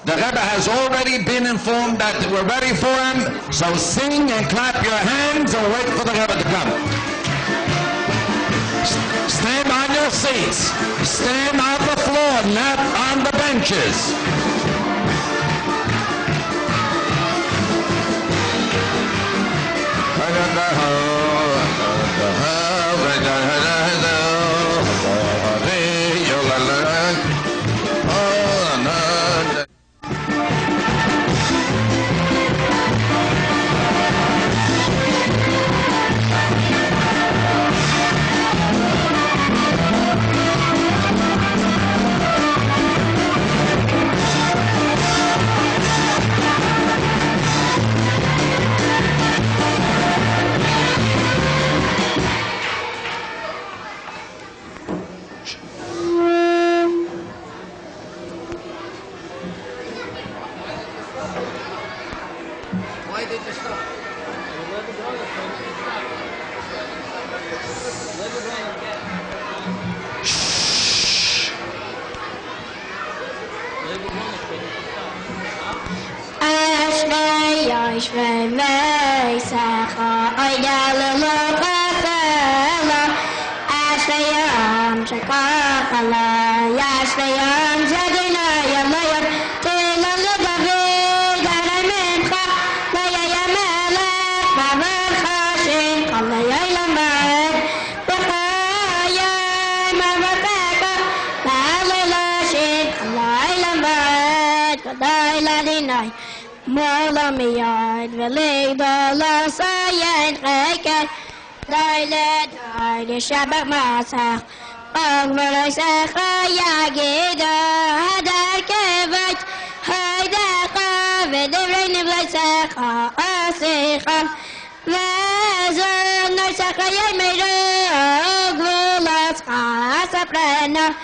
The Rebbe has already been informed that we're ready for him, so sing and clap your hands and wait for the Rebbe to come. Stand on your seats. Stand on the floor, not on the benches. Shabbat Masach, Ogvarasecha Yagida, Hadar Kevat, Haidaka, Vedevrain Vlasecha, Asecha, Vezan Nasecha Yamira, Ogvulaska, Asaprena,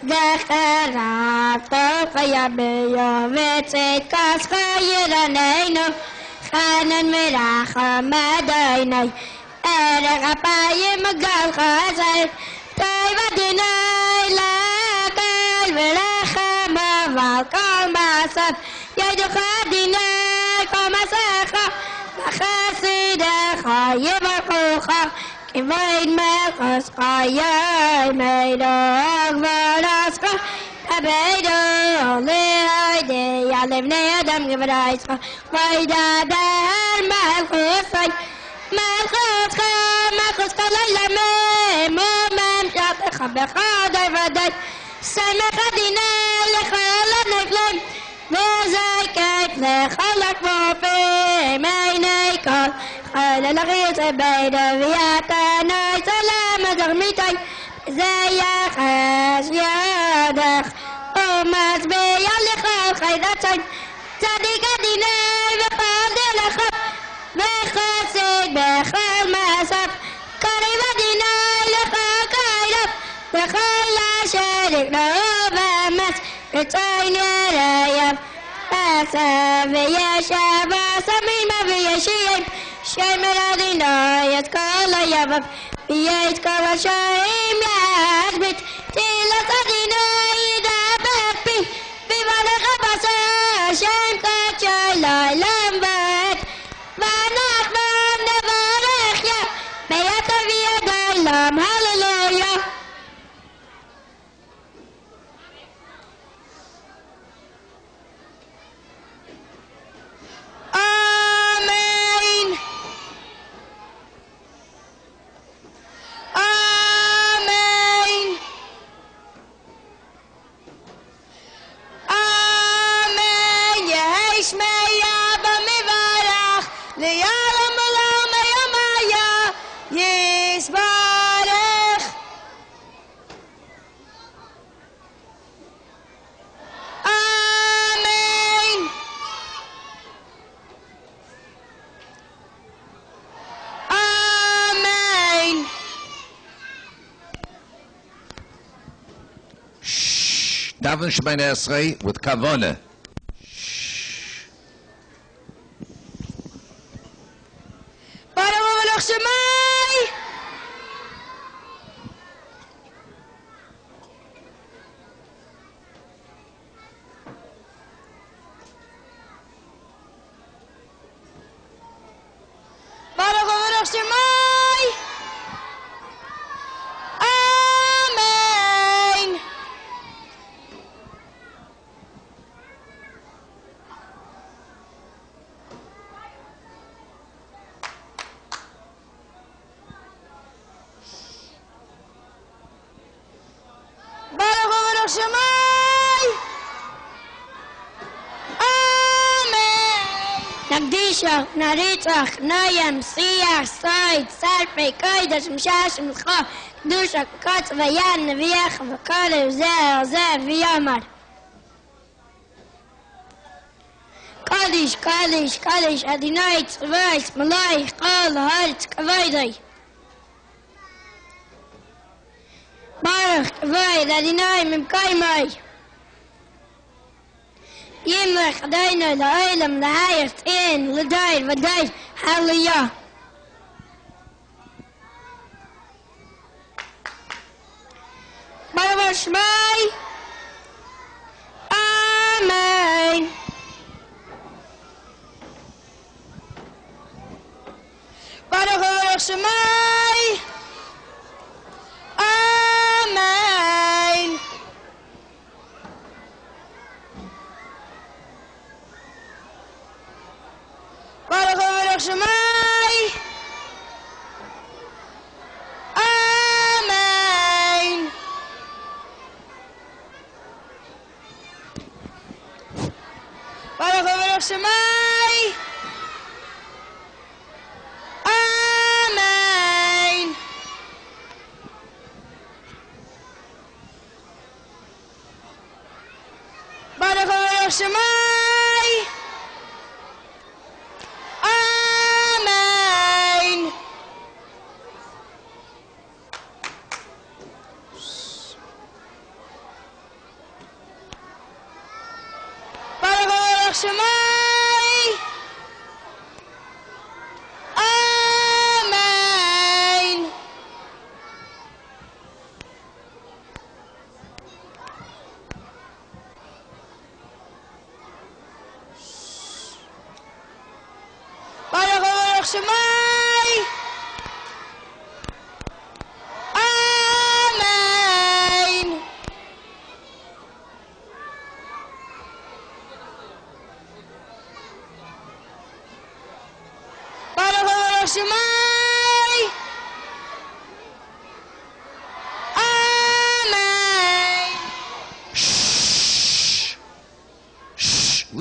Decherat, Tokayabeya, Vetzet Kaska Yiraneno, Hanan Miracha, Madainai. Erapayim gal khazay Tayvadinay lakal velachama valkal masaf Yadukhadinay komasakha Khasidacha yevakhucha Kivaid melchos qayay Meidog valaska Abeido leide Yalevnei adam givraischa Vaidadar melchosay Malchus Kalayla me Mom Jatcha Bechadai Vadai Samechadina Lechala Neglem Vezai Kate Lechalak Vofe Mainekal Khalalakis Beida Viata Nai Salam Azarmitai Zayachas Yadach Omas Beyalichal Khaidatai Zadikadina Vechadilachab Vechased Bechal Masaf Karivadina Lechakairab Vechala Shadik Novamas Ritzainarayab Asa Vyashav Asamima Vyashiyam Shaimaradina Yaskala Yabab Vyaskala Shaim Yasbit Tilasadina Idabakpi Vivalakabasa Shaim Kachay Lambat Hallelujah. Amen. Amen. Amen. Yeshmei Abba Mivarach Liyalam Olam Yamaya Yisbarach. Amen. Amen. Daven Shemini Esrei with Kavona. Baruch Shemai. נקדישו, נריצח, נוים, שיח, סויד, סלפי, קוידש, משש, מלכו, קדושו, קוץ ויין, נביח, וקודש, זה, ויאמר. קודש, קודש, קודש, אדוני צבאס, מלך, כל הארץ, כבודו. ברוך כבוד, אדוני ממקומי. ימלך אדוני לעולם, להיאס אין, לדור ודור, הללויה. ברוך שמי, אמן. ברוך שמי, אמן. ברוך שמי, אמן. ברוך שמי, אמן. ברוך שמי,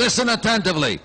Listen attentively.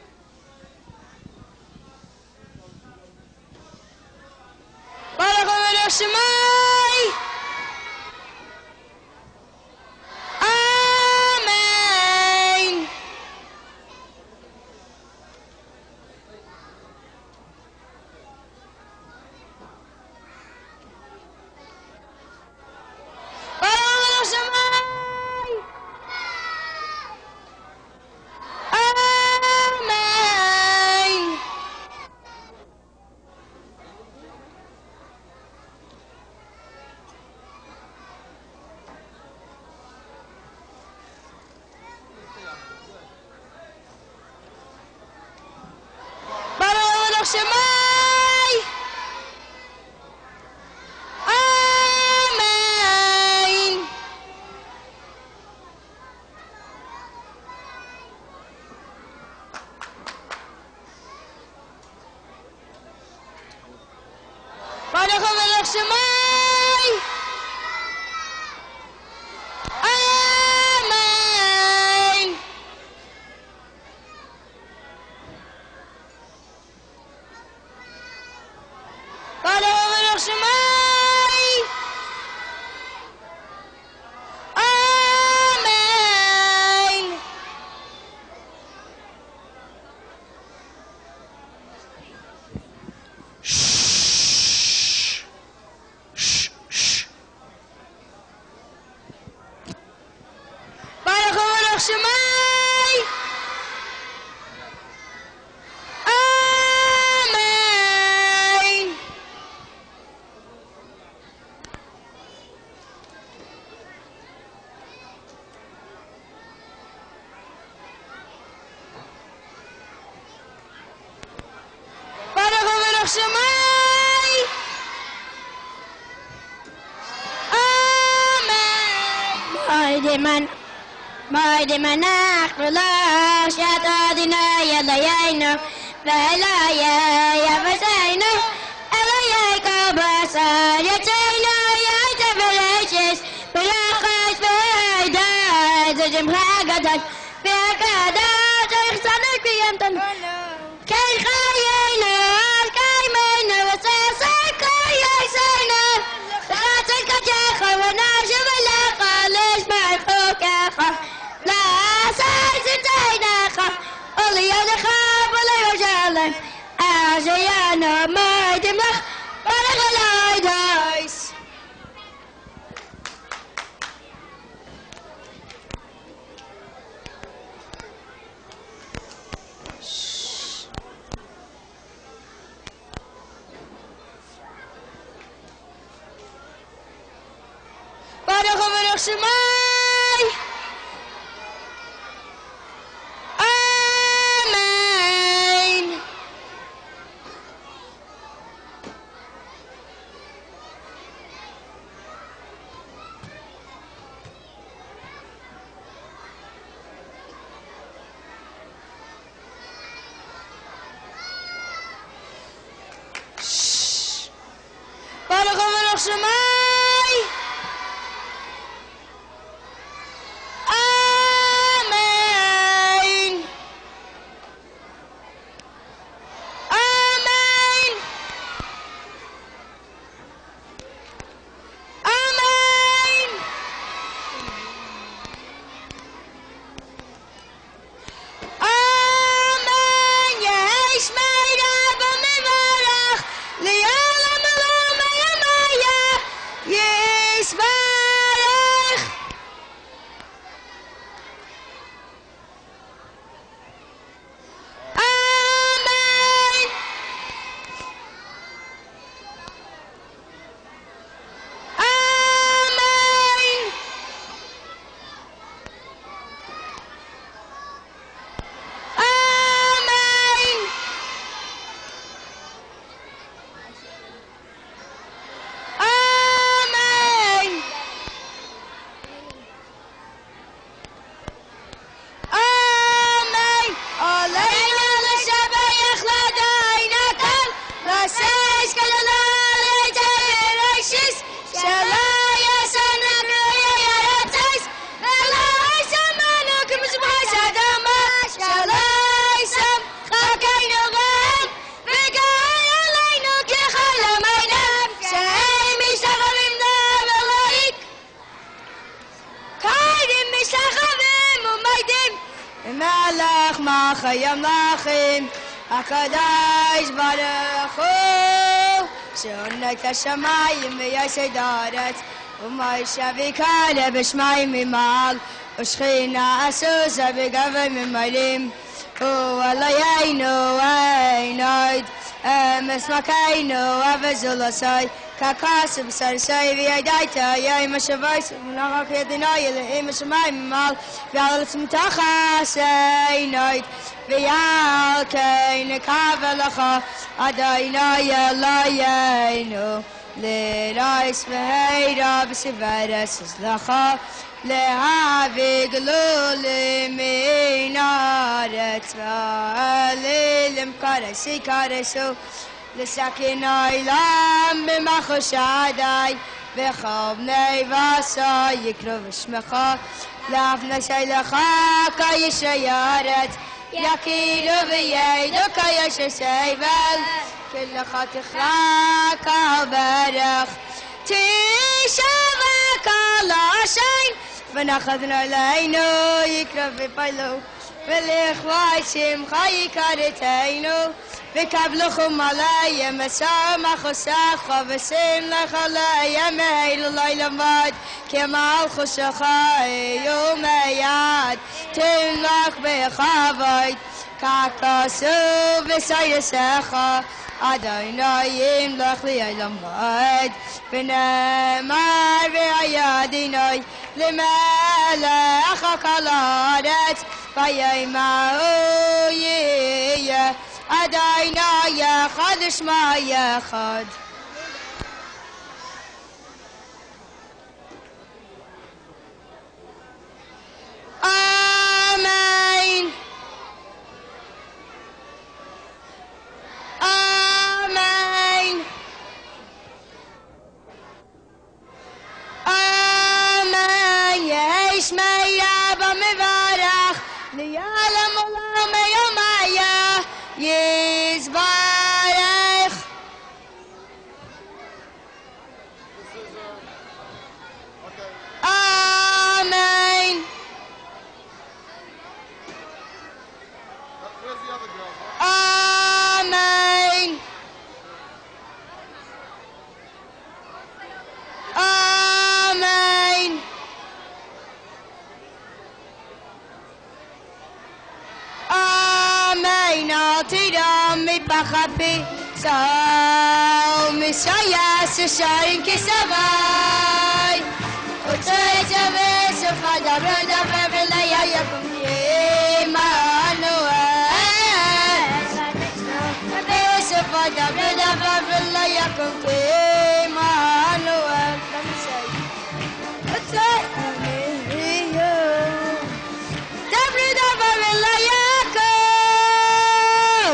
Moide manach v'la shat adinai elayenu v'elaya yavasaynu elayai kabasar yatzaynu yayta v'leishis v'lachas v'ayda z'jim ha'agadat v'agadat z'chsanar kiyamtan kein Zayana, my demach, Paragalai. Paragalai Shemai. Amen. Paragalai Shemai. Amen. Amen. Amen. Amen. Yes, my Rabbi Mevarach, Li'olam Olam Hayamaya. Yes, Barach. Amen. Amen. Amen. Amen. Amen. Aleinu l'shabayach l'adainatam, l'aseish kalalal etereshis, shalai yasana k'roya yaratzais, v'lai samanu k'mizbach adama, shalai sam chakainu gam, v'gai aleinu k'chalam einam, she'em mishtachavim lam Elohik, kaidim mishtachavim umaydim, Melech Machayam Lachim, HaKadosh Baruch Hu, Shonai Kashamayim v'Yosei Daretz, U'Moshe v'Kare b'Shmayim Mimal, U'Shchina Asusa v'Gavay Mimalim, U'Eloheinu Einoid, Emes Makeinu Avezulasai, Kakasib Sarsai v'Yadaita, Yom HaShavos, V'Nachak Yadinai Elohim Hashamayim Mimal, V'Aletz Mitachas Einoid, V'Yalkein Kavelacha, Adonai Eloheinu, L'Reis V'Heira V'Siveres Zlacha, Lehavi Glulim in Aretz V'Alilim Karesi Karesu, L'Sakin Oilam B'Machoshadai, V'Chol Bnei Vasa Yikru V'Shmecha, L'Avnei Sheilecha Kayishay Aretz, Yakiru V'Yedu Kayishay Seivel, Kilecha Tichra Kalberach, Tisha V'Kal Hashem, V'Nachadna Leinu Yikru V'Pailu, V'Lichvai Simcha Yikareteinu, V'Kavluchum Alayim Esam Achosacha, V'Sim Lechalayim Eheilu Leilamad, Kemal Choshacha Eyumeyad, Timlach B'Chavayt, Kakasu V'Sayresecha, Adonai Yimlach Leilamad, V'Nemar V'Ayadinoi, L'Melech HaKol Haaretz, V'Yimau Yiyeh, Adonai Echad Shema Echad. Amen. Amen. Amen. Yesh Me'Rabba Mevarach, Li'olam Olam Hayamaya, Yizbarech. Amen. Where's the other girl? Amen. תירום מטבח אפי סול משייס ששרים כסבי וצוי צווה סופה דבר דבר וליה יקום כמנואל סופה דבר דבר וליה יקום כמנואל וצוי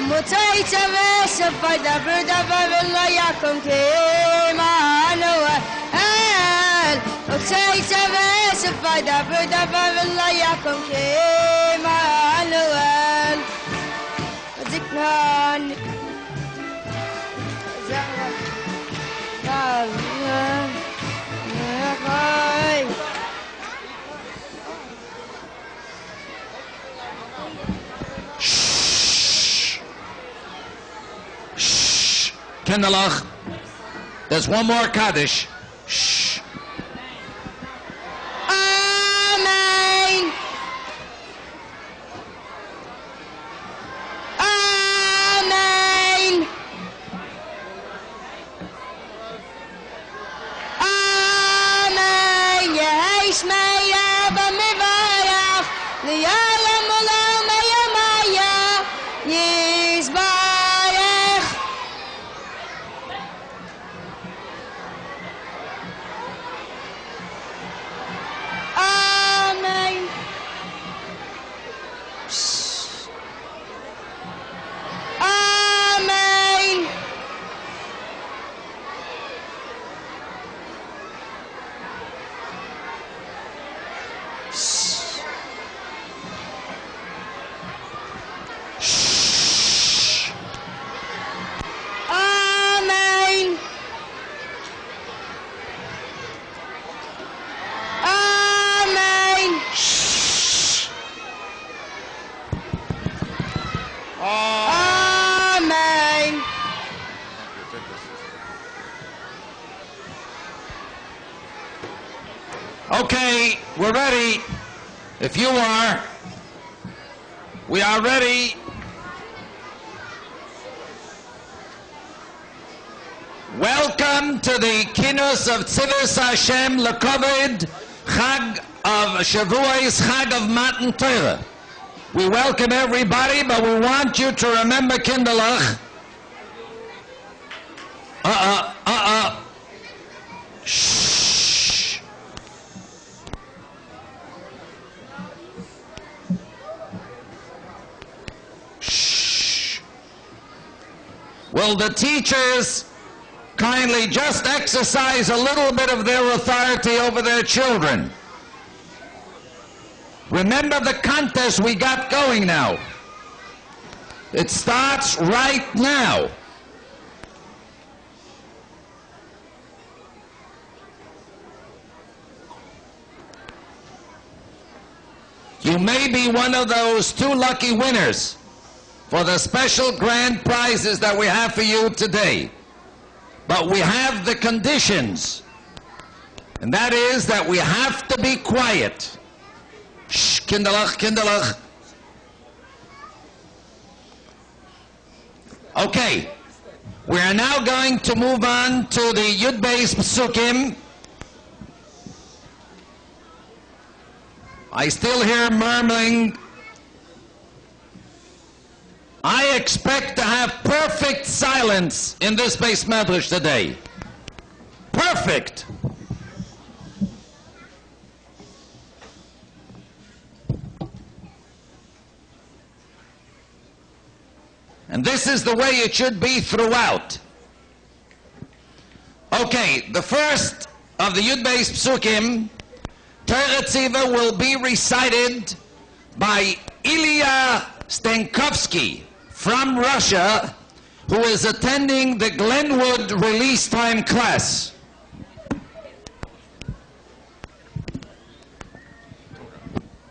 Motzei tzaveh sefai davar davar v'lo yakom k'Emmanuel. Motzei tzaveh sefai davar davar v'lo yakom k'Emmanuel. Ziknan. Kinderlach, there's one more Kaddish. Shh. Amen. Amen. Amen. Yesh me'yav mivarach li'olam olam hayamaya yizbarech. Amen. Amen. Amen. Amen. Amen. Okay, we're ready. If you are, we are ready. Welcome to the Kinus of Tzivus Hashem Lekoved Chag of Shavuos, Chag of Matan Torah. We welcome everybody, but we want you to remember Kinderlach. Shh. Shh. Will the teachers kindly just exercise a little bit of their authority over their children? Remember the contest we got going now. It starts right now. You may be one of those 2 lucky winners for the special grand prizes that we have for you today. But we have the conditions, and that is that we have to be quiet. Shh, Kinderlach, Kinderlach. Okay, we are now going to move on to the Yud Beis Psukim. I still hear murmuring. I expect to have perfect silence in this Beis Medrash today. Perfect. And this is the way it should be throughout. Okay, the first of the Yud Beis Psukim, Torah Tziva, will be recited by Ilya Stenkovsky from Russia, who is attending the Glenwood Release Time class.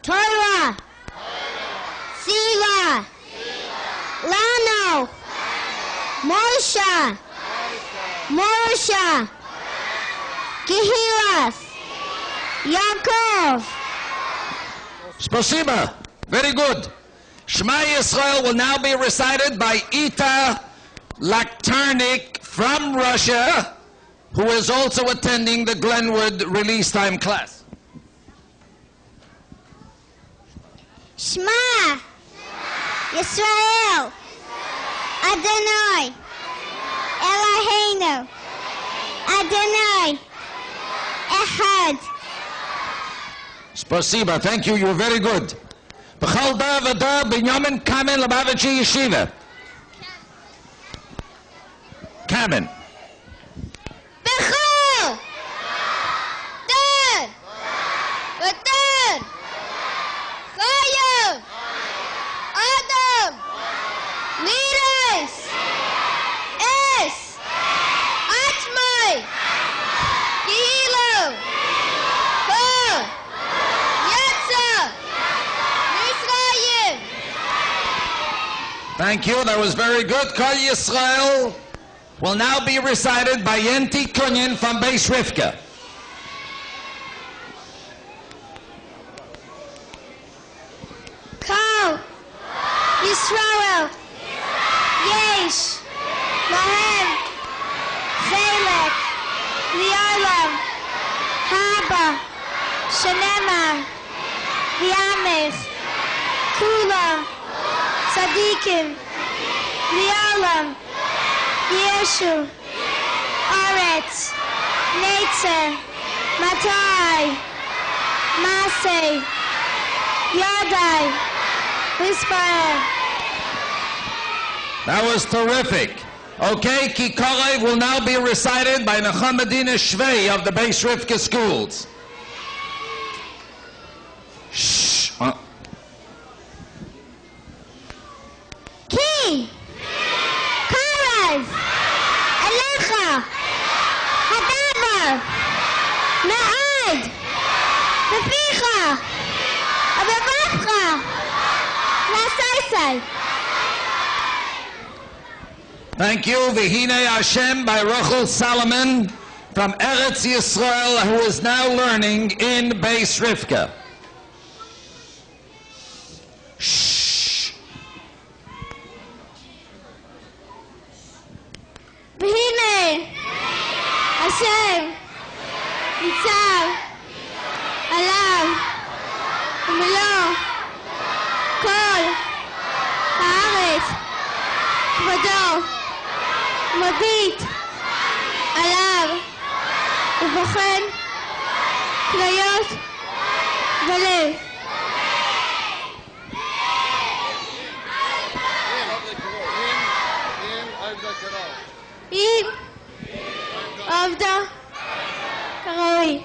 Torah. Sivan. Lano. Moshe. Moshe. Kehilas. Yaakov. Spasiba. Very good. Shema Yisrael will now be recited by Ita Laktarnik from Russia, who is also attending the Glenwood release time class. Shema Yisrael Adonai Eloheinu Adonai Echad. Spasiba, thank you, you were very good. B'chol da v'da Binyamin Kamen Lubavitchi Yeshiva. Kamen. B'chol da v'da Chayav Adam Liras Es Atmai Gilo Bo Yetza Yisrael. Thank you, that was very good. Kol Yisrael will now be recited by Yenti Kunyin from Beis Rivka. Kol Yisrael Yesh Lahem Zelek Li'olam Haba Shenemar V'yamech Kula Tzadikim Li'olam Yeshu Aretz Netzer Matai Masei Yadai Whisper. That was terrific. Okay, Kikorev will now be recited by Nechamadina Shvei of the Beis Rivka schools. Shh. Ki Korev Elecha Hadavar Me'ad Beficha Abevavcha Nasaisai. Thank you. V'hine Hashem by Rachel Salomon from Eretz Yisrael, who is now learning in Beis Rivka. Shh. V'hine Hashem Nitzav Alav Umlo Kol Haaretz Kvodo Mabit Alav Ubochen Klayot Valev. Im Avda Karoi.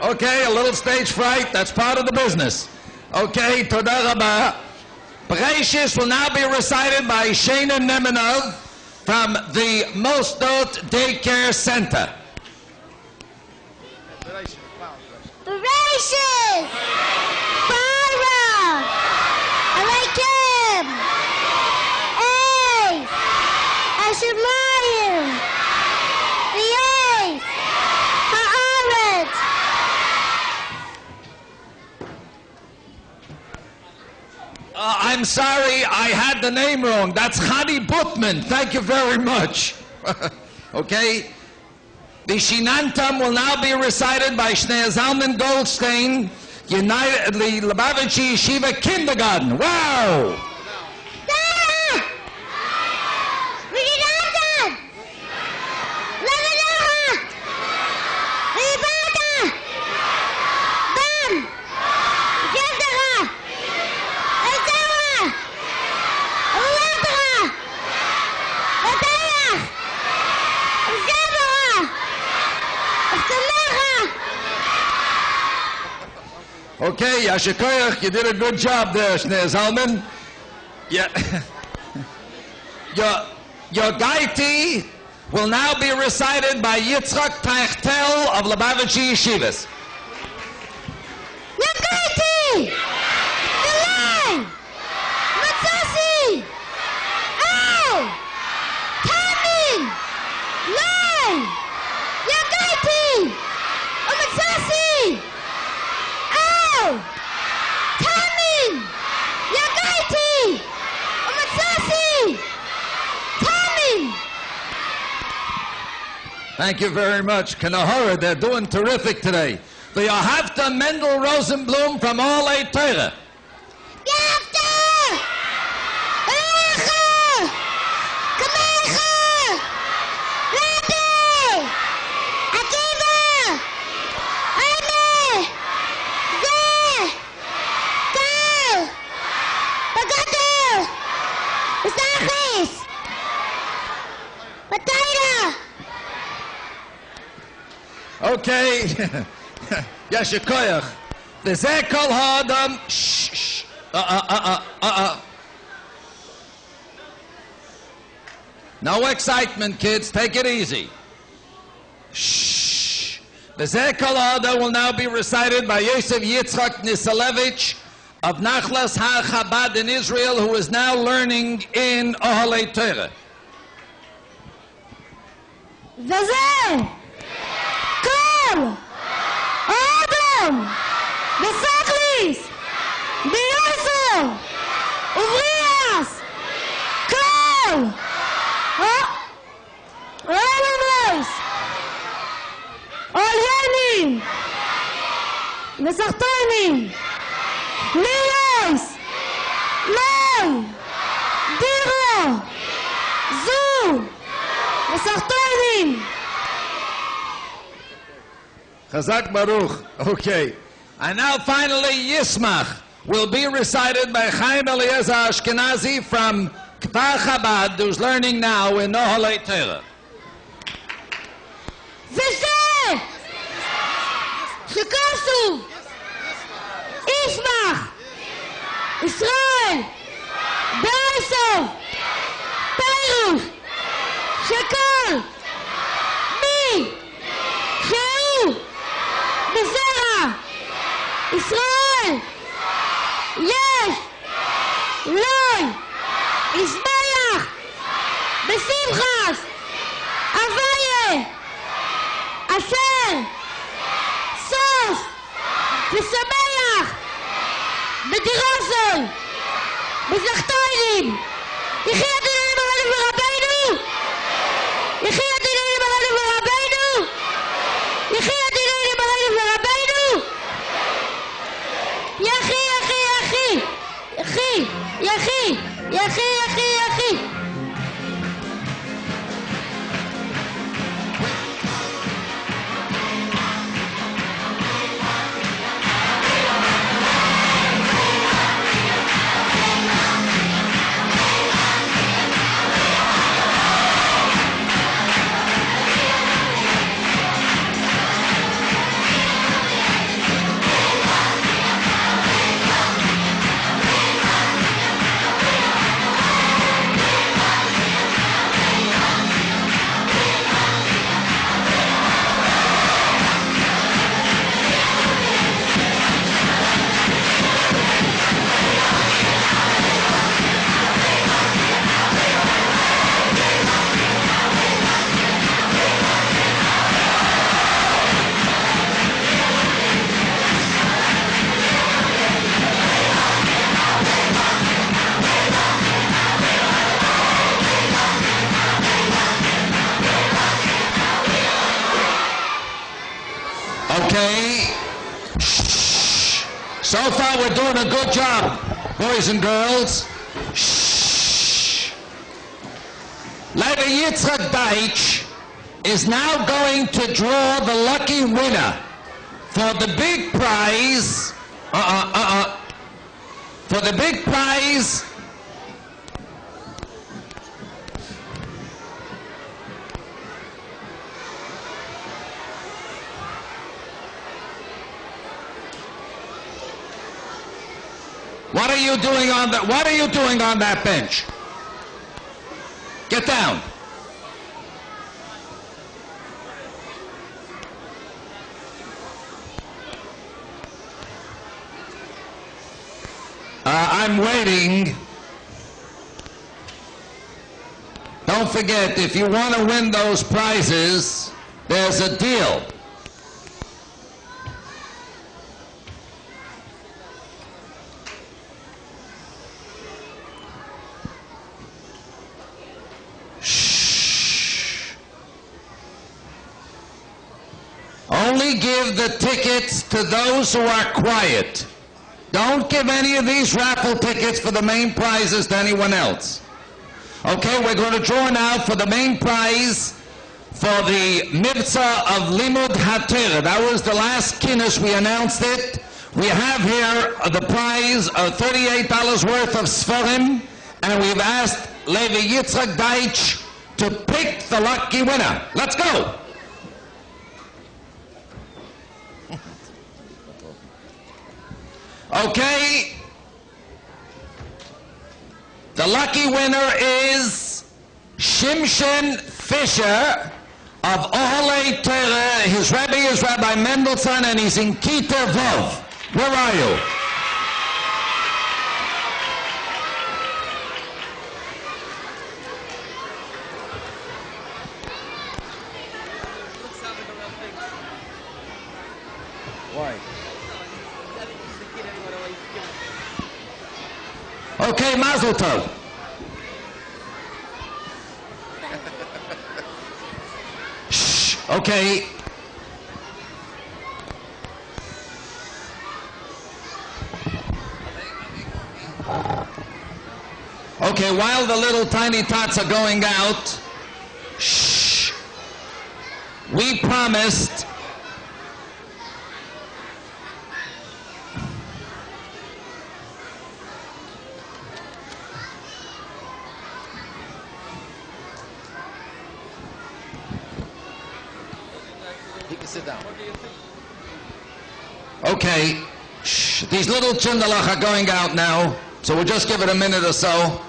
Okay, a little stage fright, that's part of the business. Okay, Toda Rabba. Bereshis will now be recited by Shana Nemenov from the Mosdot Daycare Center. Bereshis Bara Aleikem Eis Hashemayim V'yeis Haaretz. I'm sorry, I had the name wrong. That's Chani Butman. Thank you very much. Okay? The Shinantam will now be recited by Shnei Zalman Goldstein, United, the Lubavitchi Yeshiva Kindergarten. Wow! Okay, Yashikoyach, you did a good job there, Shnei Zalman. Yeah. Your Gaiti will now be recited by Yitzchak Taichtel of Lubavitchi Yeshivas. Your Gaiti! Delay! Matzasi! Oh! Tamin! Lay! Your Gaiti! Matzasi! Tamin! Thank you very much. Kanahora, they're doing terrific today. The Yohavta Mendel Rosenblum from Olei Torah. Okay. Yashikoyach. The Zekol Hadam. Shh. No excitement, kids. Take it easy. Shh. The Zekol Hadam will now be recited by Yosef Yitzchak Nisalevich of Nachlas HaChabad in Israel, who is now learning in Oholei Torah. Adam, Besaklis, Beyosef, Uvrias, Kol, Olamos, Olyanim, Besachtonim, Lios, Loi, Diro, Zu, Besachtonim. Chazak Baruch. Okay. And now finally, Yismach will be recited by Chaim Eliezer Ashkenazi from Kfar Chabad, who's learning now in Oholei Torah. V'zeh! Shekosov! Yismach! Israel! Be'esov! Perush! Shekol! Mi! Sheu! Bezerah! Israel! Yesh! Loi! Ismayach! Besimchas! Avaye! Asher! Sos! Besameach! Bedirosol! Bezachtoinim! Yechi Adonai Malanu V'Rabbeinu! Yechi Adonai Malanu V'Rabbeinu! Yechi Adonai Malanu V'Rabbeinu! Yechi, Yechi, Yechi! Yechi, Yechi, Yechi, Yechi, Yechi! Okay. Shh. So far we're doing a good job, boys and girls. Shh. Leiter Yitzchak Deitch is now going to draw the lucky winner for the big prize. For the big prize. What are you doing on that? What are you doing on that bench? Get down. I'm waiting. Don't forget, if you want to win those prizes, there's a deal. only give the tickets to those who are quiet. Don't give any of these raffle tickets for the main prizes to anyone else. Okay, we're going to draw now for the main prize for the Mivtza of Limud HaTorah. That was the last Kiddush, we announced it. We have here the prize of $38 worth of Sforim, and we've asked Levi Yitzchak Deitch to pick the lucky winner. Let's go! Okay, the lucky winner is Shimshon Fisher of Oholei Torah. His Rebbe is Rabbi Mendelssohn, and he's in Kita Vov. Where are you? Why? Okay, Mazel Tov. Shh, okay. Okay, while the little tiny tots are going out, shh, we promised sit down. Okay, shh, these little chindalach are going out now, so we'll just give it a minute or so.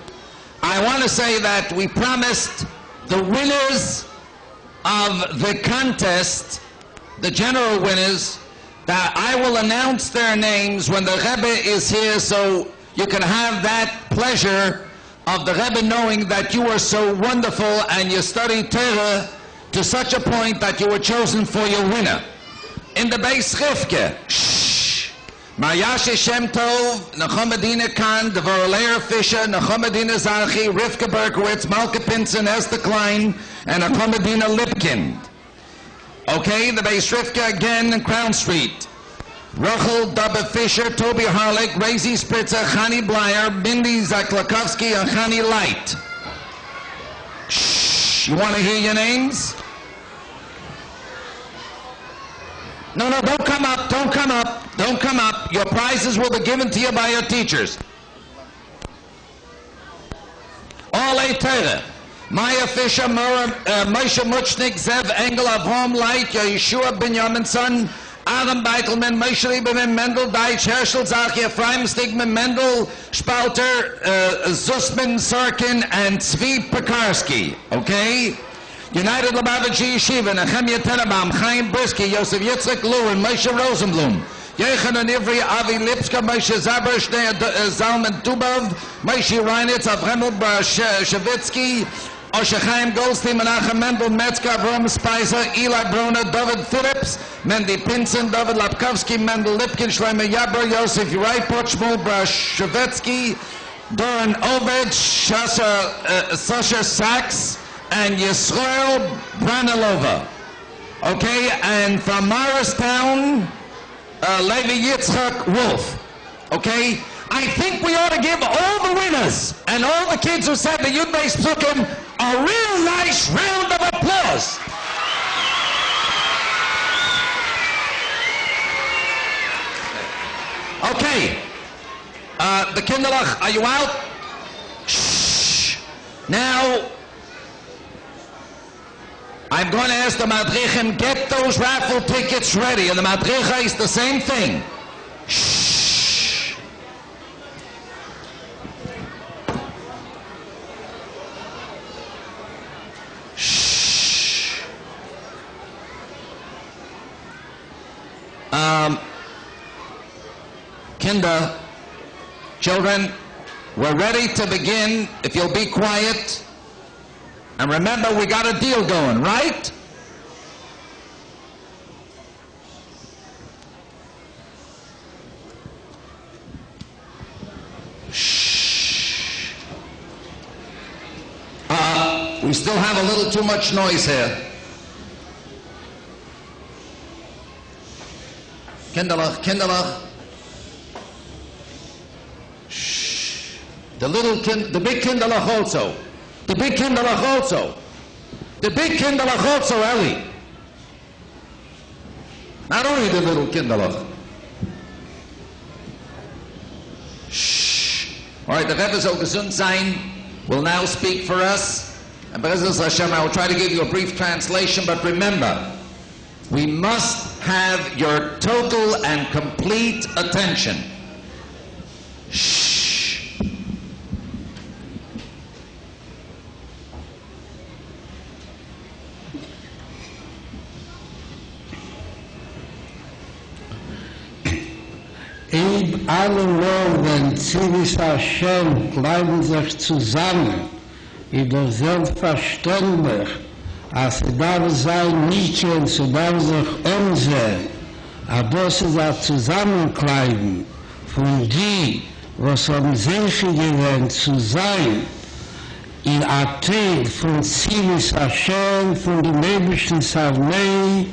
I want to say that we promised the winners of the contest, the general winners, that I will announce their names when the Rebbe is here, so you can have that pleasure of the Rebbe knowing that you are so wonderful and you study Torah to such a point that you were chosen for your winner. In the Beis Rivke, shh, Maryashi Shem Tov, Nechomedina Khan, Devorah Leir Fisher, Nechomedina Zarchi, Rivka Berkowitz, Malka Pinson, Esther Klein, and Nechomedina Lipkind. Okay, the Beis Rivke again in Crown Street. Rachel Dubbe Fisher, Toby Harlick, Razy Spritzer, Chani Blyer, Bindi Zaklakovsky, and Chani Light. Shh, you want to hear your names? No, don't come up, don't come up, don't come up. Your prizes will be given to you by your teachers. All Torah. Maya Fisher, Moshe Muchnik, Zev Engel, Avrom Light, Yeshua Binyamin Son, Adam Beitelman, Moshe Lieberman, Mendel Deitch, Herschel Zachi, Ephraim Stigman, Mendel Spalter, Zusman Sorkin, and Tzvi Pekarsky. Okay? United Lubavitch Yeshiva, Nehemiah Tenenbaum, Chaim Brisky, Yosef Yitzchak Lewin, Moshe Rosenblum, Yechanan Ivri, Avi Lipska, Moshe Zaber, Zalman Dubov, Moshe Reinitz, Avremel Shavitsky, Osher Chaim Goldstein, Menachem Mendel, Metzger, Avrom Spicer, Eli Brona, David Phillips, Mendy Pinson, David Lapkovsky, Mendel Lipkin, Shlomo Yabro, Yosef Yuraipot, Shmuel Shavetsky, Doran Oved, Sasha Sachs, and Yisrael Branilova. Okay, and from Morristown, Levi Yitzchak Wolf. Okay, I think we ought to give all the winners and all the kids who said the Yud Beis Psukim a real nice round of applause. Okay, the Kinderlach, are you out? Shh. Now, I'm going to ask the Madrichim, get those raffle tickets ready. And the Madricha is the same thing. Shh. Shh. Kinder, children, we're ready to begin. If you'll be quiet. And remember, we got a deal going, right? Shh. We still have a little too much noise here. Kinderlach. Shh. The big Kinderlach also. The big Kinderlach also. The big Kinderlach also, Ellie. Not only the little Kinderlach. Shh. All right, the Rebbe Zal Gesund Sein will now speak for us. And B'ezras Hashem, I will try to give you a brief translation, but remember, we must have your total and complete attention. Shh. Alle Morgen Zivis Hashem bleiben sich zusammen, ist selbstverständlich, als sie darf sein nicht und sie darf sich umsehen, aber das ist ein Zusammenkleiden von die, was sicher gewöhnt zu sein, in Athen von Zivis Hashem, von der nebischen Armee,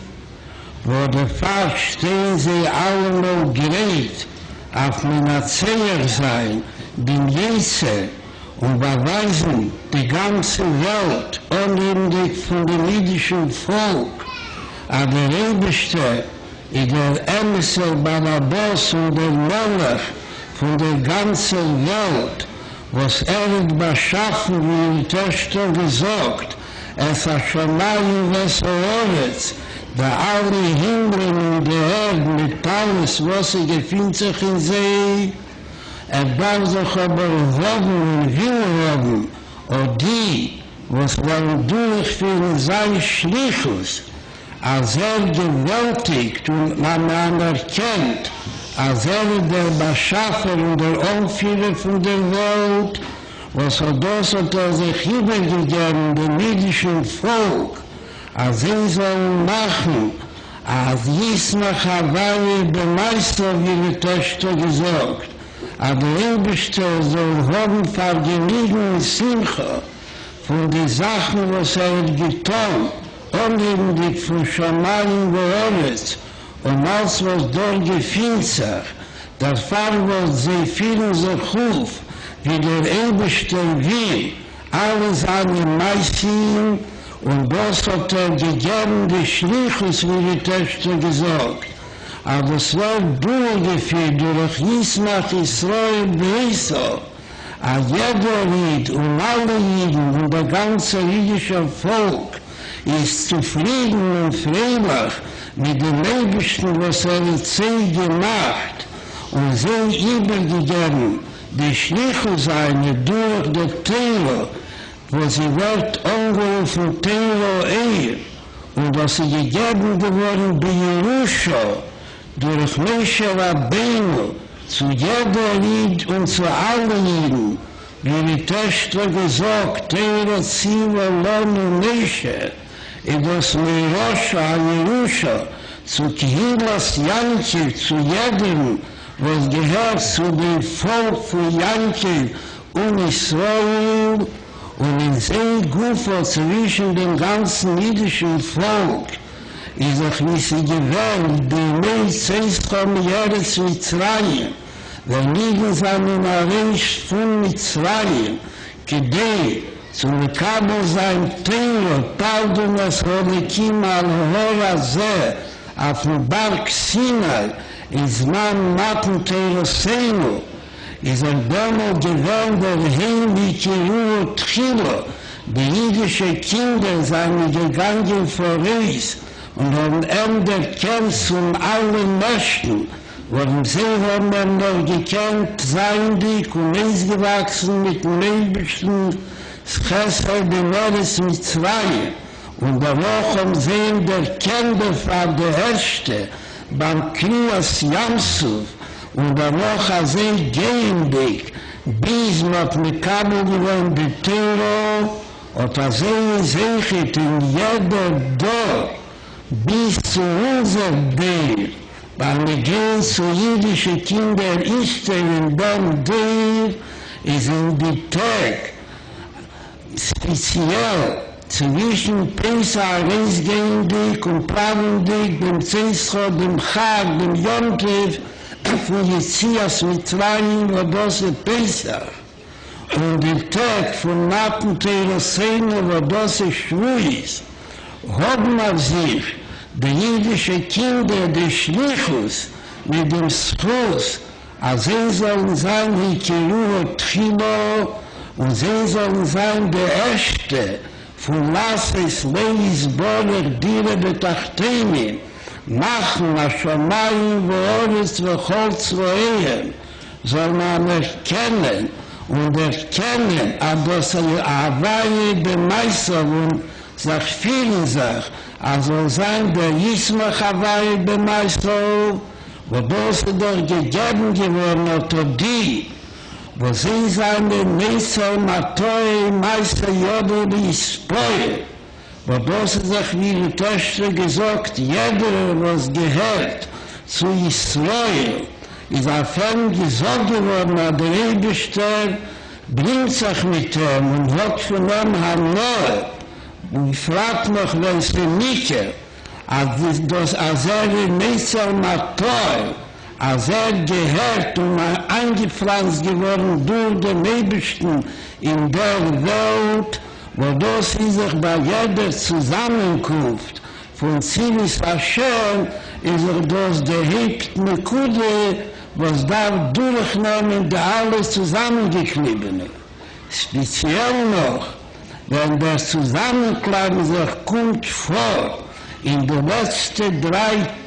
wo der Fall stehen sie alle noch gerät, auf Menazeher sein, den Jese, und beweisen die ganze Welt, unabhängig von dem jüdischen Volk, aber der Rebeste ist der Emissar Barabos und der Melech von der ganzen Welt, was hat beschaffen, wie die Töchter gesagt, es hat schon mal in Wesseroritz, der alle Himmel und der Erde mit alles, was sie gefühlt sich in See, darf sich aber hoben und will hoben, und die, was wollen durchführen, sein Schlichus, als gewaltigt und man anerkennt, als der Beschaffer und der Umführer von der Welt, was hat das sich übergegeben, dem jüdischen Volk, als sie sollen machen, als Jismach Hawaii bemeister, wie die Töchter gesagt, aber Rebeste soll haben vergnügen und Simcha von den Sachen, was hat getan, unheimlich von Schamalien gehört, und alles, was dort gefühlt sich, der Fall, was sie fühlen sich auf, wie der Rebeste will, alles an den Meißen, und das hat gegeben, die Schlichus, wie die Töchter gesagt. Aber es wird durchgeführt durch Yismach Israel Beiso. Aber jeder Ried und alle Jiden und der ganze jüdische Volk ist zufrieden und freilich mit dem Lebsten, was Zeh gemacht und sie übergegeben, die Schlichus seine durch die Teile, wo sie wird angerufen Teilo und was sie gegeben geworden bei Jerusha, durch Moshe Rabbeinu, zu jeder Lied und zu allen Lieden, wie die Töchter gesagt, Teilo, Sivan, und Moshe, in das Merosha, Jerusha, zu Kihilas Yankiv, zu jedem, was gehört zu dem Volk von Yankiv und Israel, und in sehr Gufa zwischen dem ganzen jüdischen Volk ist auch wie sie gewählt, die Meisterschaft Jeres Mitzrayim, der Nieden seinen Arrange von Mitzrayim, gedei zum Kabel sein Teilo, Pardon es Holikim al-Hora Zeh, auf dem Berg Sinai, ins Mann Matten Teilo Seinu, ist damals gewählt der Heilige Ruhe Tchilo. Die jüdischen Kinder seien gegangen vor uns und haben erkannt zum allen Mächten, worum sie haben noch gekannt, seien die und ausgewachsen mit dem Lebischen Schäfer Beweres mit zwei. Und da haben sie der Kinder von der Erste beim Krias Jamsuf, und da noch sehr gehendig, bis mit Kabel gewohnt die Tero, und da sehr sichert in jeder Dorf, bis zu unser Bild, weil wir gehen zu jüdischen Kindern ist in dem Bild, ist in die Tag, speziell zwischen Pesach, Reisgehendig und Pravendig, dem Zesro, dem Chag, dem Yontiv, von Jezias Mitzrayim, wo das ist Pesach. Und der Tag von Maten Terosene, wo das ist Schwuis, haben auf sich die jüdische Kinder des Schlichus mit dem Schuss, als sie sollen sein wie Kiruo Tchilo, und sie sollen sein der Erste von Lasses Leis Boller Dire Betachtenim, machen Aschamayim Voris Vechol Zwoehem, soll man erkennen, dass Avaye Bemeisterung sich vielen sagt, also sein der Yismach Avaye Bemeisterung, wo das doch gegeben geworden hat, die, wo sie seine Meister Matoi, Meister Jodel Ispoe, wo das sich wie die Töchter gesagt, jeder, was gehört zu Israel, ist fern gesagt geworden, aber der Eberster bringt sich mit ihm und hat von ihm Hanoi. Und fragt noch, wenn es nicht ist, als Meister Matoi, als gehört und eingepflanzt geworden durch den Ebersten in der Welt, wo das sich bei jeder Zusammenkunft von Zivis Hashem ist das der Haupt-Mekude, was darf durchnehmen der alles Zusammengekliebene. Speziell noch, wenn das Zusammenkleiden sich kommt vor, in den letzten 3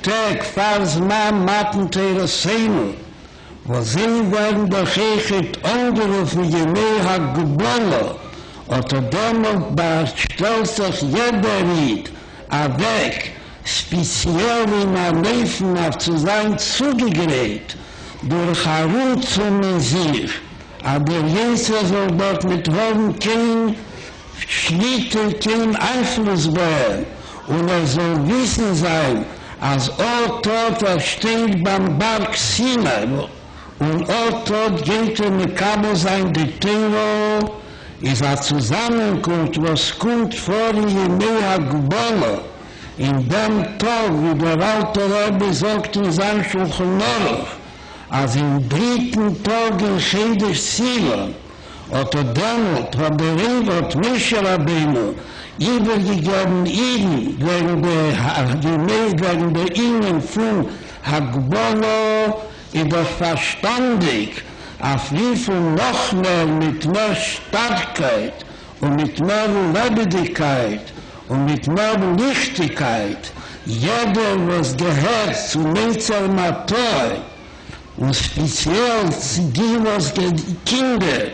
Tagen falls man Maten Terosenu, wo sie werden durchhechtet angerufen, je mehr hat geboren, oder damals bestellt sich jeder Ried, weg, speziell in ein Leben auf zu sein zugegräht, durch Haruzum in sich, aber Jesus soll dort mit Hohen kein Schnitte, kein Einfluss werden, und soll wissen sein, als dort steht beim Berg Sinai, und dort geht mit Kabel sein, die Tero, ist Zusammenkunft, was kommt vor Jemea Gbola, in dem Tag, wie der alte Rebbe sagt in seinem Shulchan Aruch, als im 3. Tag in Chedesh Sivan, oder damit hat der Rebbe Moshe Rabbeinu übergegeben ihnen, wegen der Ihnen von Hagbola, ist doch verstandig, auf wie von noch mehr mit mehr Starkheit und mit mehr Lebendigkeit und mit mehr Lichtigkeit jeder, was gehört zu Meister Matoi und speziell die, was Kinder,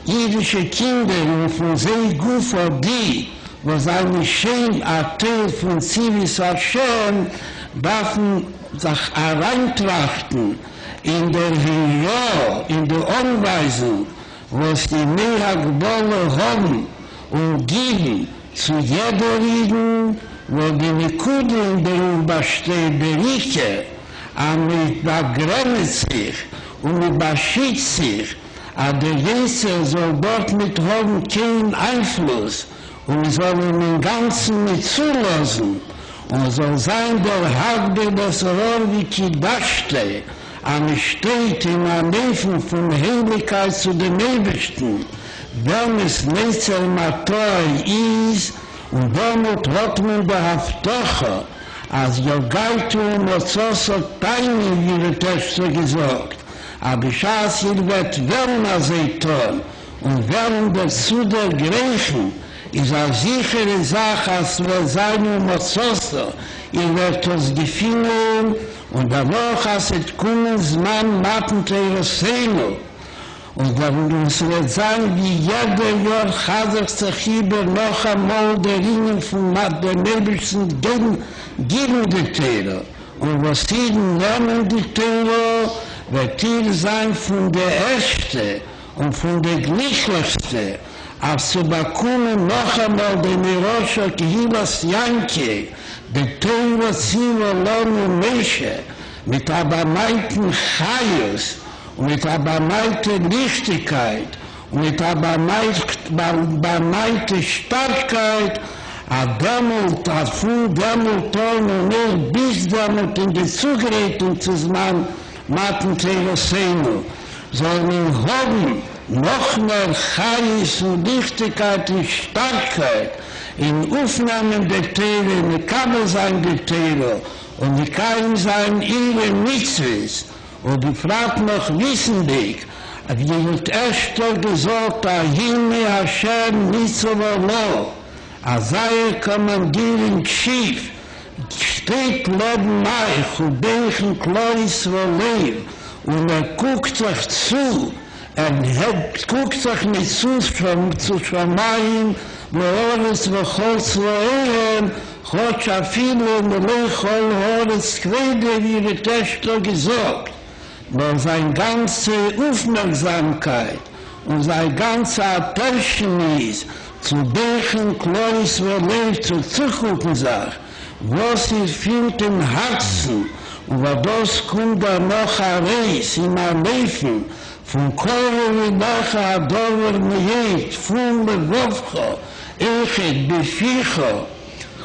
jüdische Kinder und von sehr gut für die, was eine schöne Teil von Zivis Hashem dürfen sich hereintrachten in der Hira, in der Anweisung, was die Mehagbolle haben und geben zu jeder Rieden, wo die Nikuden darüber stehen, berichten, und begrenzt sich und beschützt sich, aber der Leser soll dort mit haben keinen Einfluss und soll ihn im Ganzen nicht zulassen und soll sein der Hagbe des Rohr wie Kidashte, und steht in einem Leben von Heiligkeit zu dem Ebersten, wenn es Meister Matoi ist, und damit hat man der Haftoche, als Jogaitu und Mozoso Taini, wie der Töchter gesagt, aber Schaßir wird werden als Eiton und werden dazu der Griechen, ist eine sichere Sache, als wir sein und Mozoso, ihr wird uns gefunden, und danach als es kommen, Zman Maten Terosenu, und dann uns wird sein, wie jeder Jahr Chazach sich über noch einmal der Ringen von der Nebelsten geben die Tere. Und was sie nehmen die Tere, wird hier sein von der Erste und von der Glücklichste, als zu bekommen noch einmal den Mirosha Kehilas Yanke, der Tere Sivan und Meshe, mit Abameiten Chayus, und mit Abameite Lichtigkeit mit der bemeinte Starkheit, a dämmelt, a früh dämmelt, und bis dämmelt in die Zugerätung zu sein, Maten Teresenu, soll man haben, noch mehr Chais und Dichtigkeit und Starkheit, in Aufnahmen der Teile, in der Kabel sein der Teile, und die Kaim sein ihre Mitzvahs, und die fragt noch wissendig, wie wird erst gesagt, Ahime Hashem Mitzvah Lo, Azai Kommandieren Schiff, steht Leben Meich und Beichen Kloris Volev, und guckt sich zu, guckt sich nicht zu Schamaim, Moores Vachos Voehem, Chotsch Afilu Melechol Hores Quede, wie wird erst gesagt. Nur seine ganze Aufmerksamkeit und seine ganze Attentionis zu welchen Kloris Volev zu zugucken sagt, was sie fühlt im Herzen und was das kommt da noch heraus in einem Leben von Kore wie nachher Dover Mejit, von Levovcho, Echet Beficho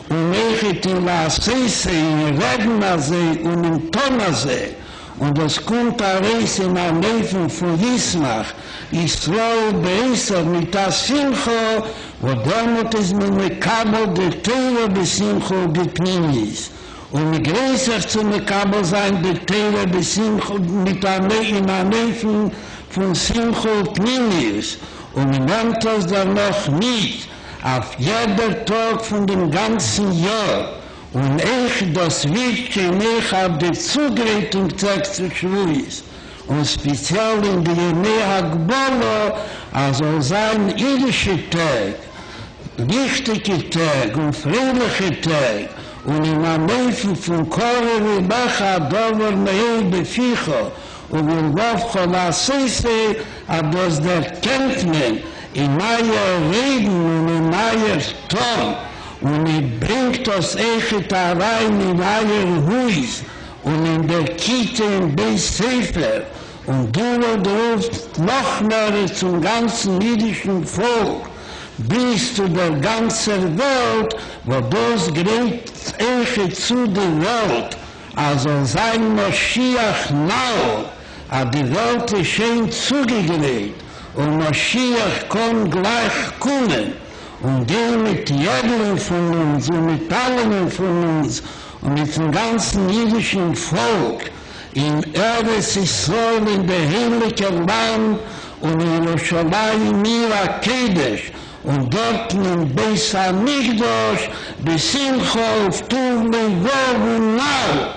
und Echet in La Seise, in Rednase und in Tonase. Und das kommt heraus in einem Leben von Yismach, Israel Beiser mit der Simcho, wo damit ist mit Mekabel der Teile des Simcho gepnimis. Und mit größer zu Mekabel sein der Teile des Simcho mit einem Leben von Simcho pnimis. Und man nennt das dann noch nicht auf jeder Tag von dem ganzen Jahr. Und das wird nicht auf die Zugreitung zu Schwuis. Und speziell in die Jemea Gbolo, also sein irdischer Tag, wichtiger Tag und friedlicher Tag, und in einem Leben von Kore wie Bacha, Dover, Mehel, Beficho, und in Wovcho, Lassese, aber das der Kenntnis in meiner Reden und in meiner Ton, und bringt das Echet rein in euer Huis und in der Kita in Beis Sefer und du ruft noch mehr zum ganzen jüdischen Volk bis zu der ganzen Welt, wo das gerät Echet zu der Welt, also sein Moschiach nau, die Welt ist schön zugegerät und Moschiach kann gleich kommen. Und die mit jedem von uns und mit allen von uns und mit dem ganzen jüdischen Volk in Eretz Israel in der herrlichen Land und in Yerushalayim Mira Kedesh und dort in Beis Hamikdash Besimcha auf Tuv Levov und Nau.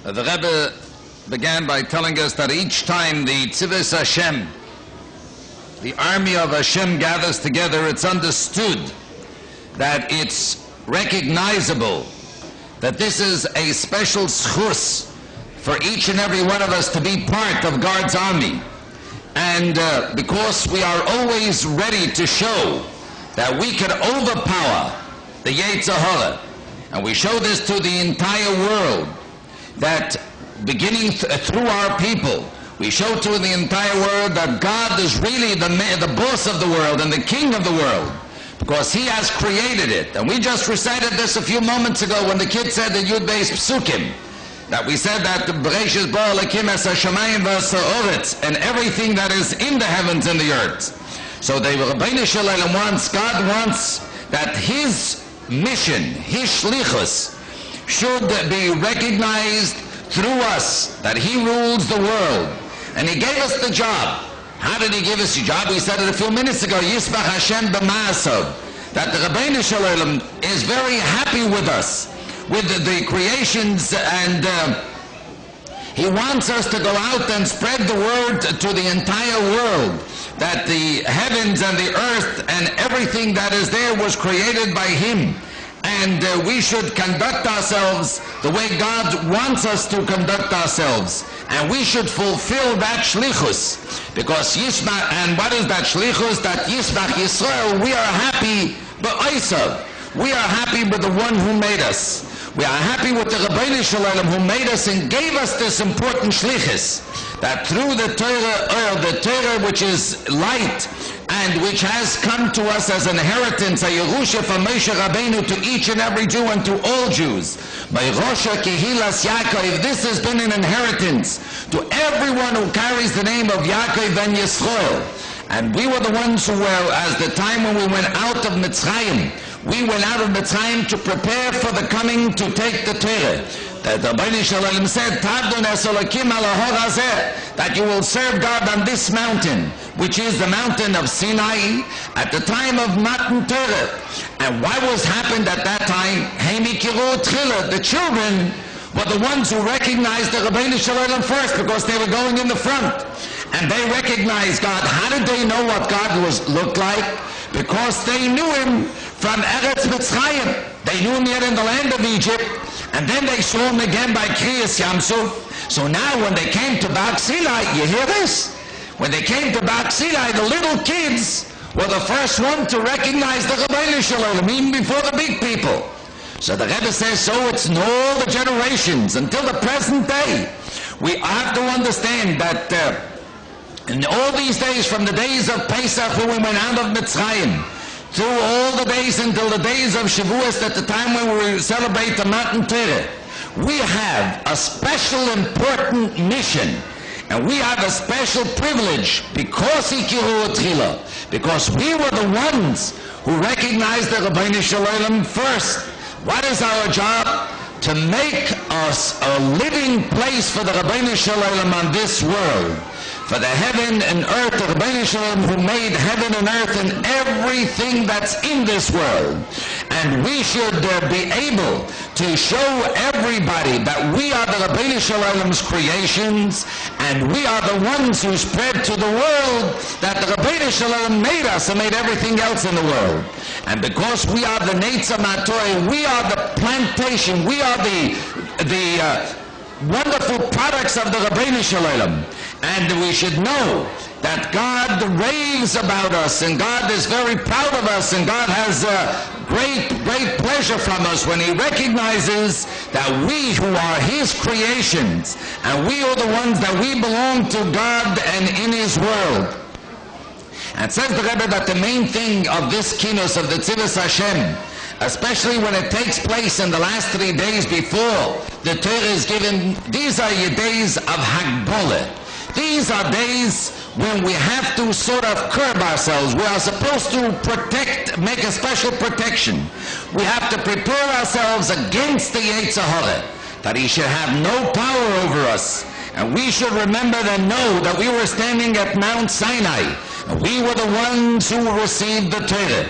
The Rebbe began by telling us that each time the Tzivos Hashem, the army of Hashem, gathers together, it's understood that it's recognizable that this is a special schus for each and every one of us to be part of God's army. And because we are always ready to show that we can overpower the Yetzer Hara, and we show this to the entire world, that beginning through our people, we show to the entire world that God is really the boss of the world and the king of the world, because he has created it. And we just recited this a few moments ago when the kid said the Yud Beis Psukim, that we said that Bereshis Bara Elokim es hashamayim v'ha'aretz, and everything that is in the heavens and the earth. So the Rebbeinu Shalom wants, God wants that his mission, his shlichus, should be recognized through us, that he rules the world. And he gave us the job. How did he give us the job? We said it a few minutes ago, Yisbach Hashem b'ma'asav, that the Rebbeinu Shalom is very happy with us, with the creations, and he wants us to go out and spread the word to the entire world, that the heavens and the earth and everything that is there was created by him. And we should conduct ourselves the way God wants us to conduct ourselves. And we should fulfill that shlichus. Because Yisbach, and what is that shlichus? That Yisbach Yisrael, we are happy b'oisav. We are happy with the one who made us. We are happy with the Rabbeinu Shalom who made us and gave us this important shlichus, that through the Torah which is light and which has come to us as an inheritance, a Yerusha from Moshe Rabbeinu to each and every Jew and to all Jews. By Rosha Kehilas Yaakov, this has been an inheritance to everyone who carries the name of Yaakov and Yisrael. And we were the ones who were, as the time when we went out of Mitzrayim, we went out of Mitzrayim to prepare for the coming to take the Torah. That the Rabbeinu Shalom said, that you will serve God on this mountain, which is the mountain of Sinai, at the time of Matan Torah. And what was happened at that time? The children were the ones who recognized the Rabbeinu Shalom first, because they were going in the front. And they recognized God. How did they know what God looked like? Because they knew him from Eretz Mitzrayim. They knew him yet in the land of Egypt. And then they saw him again by Kriyas Yamsuf. So now when they came to Bar Sinai, you hear this? When they came to Bar Sinai, the little kids were the first one to recognize the Rabbeinu Shalom, even before the big people. So the Rebbe says, so it's in all the generations until the present day. We have to understand that in all these days, from the days of Pesach when we went out of Mitzrayim, through all the days until the days of Shavuos, at the time when we celebrate the Matan Torah, we have a special important mission, and we have a special privilege because we were the ones who recognized the Rabbeinu Shalom first. What is our job? To make us a living place for the Rabbeinu Shalom on this world. For the heaven and earth, the Rabbeinu Shalom who made heaven and earth and everything that's in this world. And we should be able to show everybody that we are the Rabbeinu Shalom's creations, and we are the ones who spread to the world that the Rabbeinu Shalom made us and made everything else in the world. And because we are the Neitza Matoy, we are the plantation, we are the wonderful products of the Rabbeinu Shalom. And we should know that God raves about us, and God is very proud of us, and God has great pleasure from us when he recognizes that we who are his creations, and we are the ones that we belong to God and in his world. And says the Rebbe that the main thing of this kinos of the Tzivos Hashem, especially when it takes place in the last 3 days before the Torah is given, these are your days of Hagbolah. These are days when we have to sort of curb ourselves. We are supposed to protect, make a special protection. We have to prepare ourselves against the Yetzer Hara, that he should have no power over us. And we should remember and know that we were standing at Mount Sinai. We were the ones who received the Torah.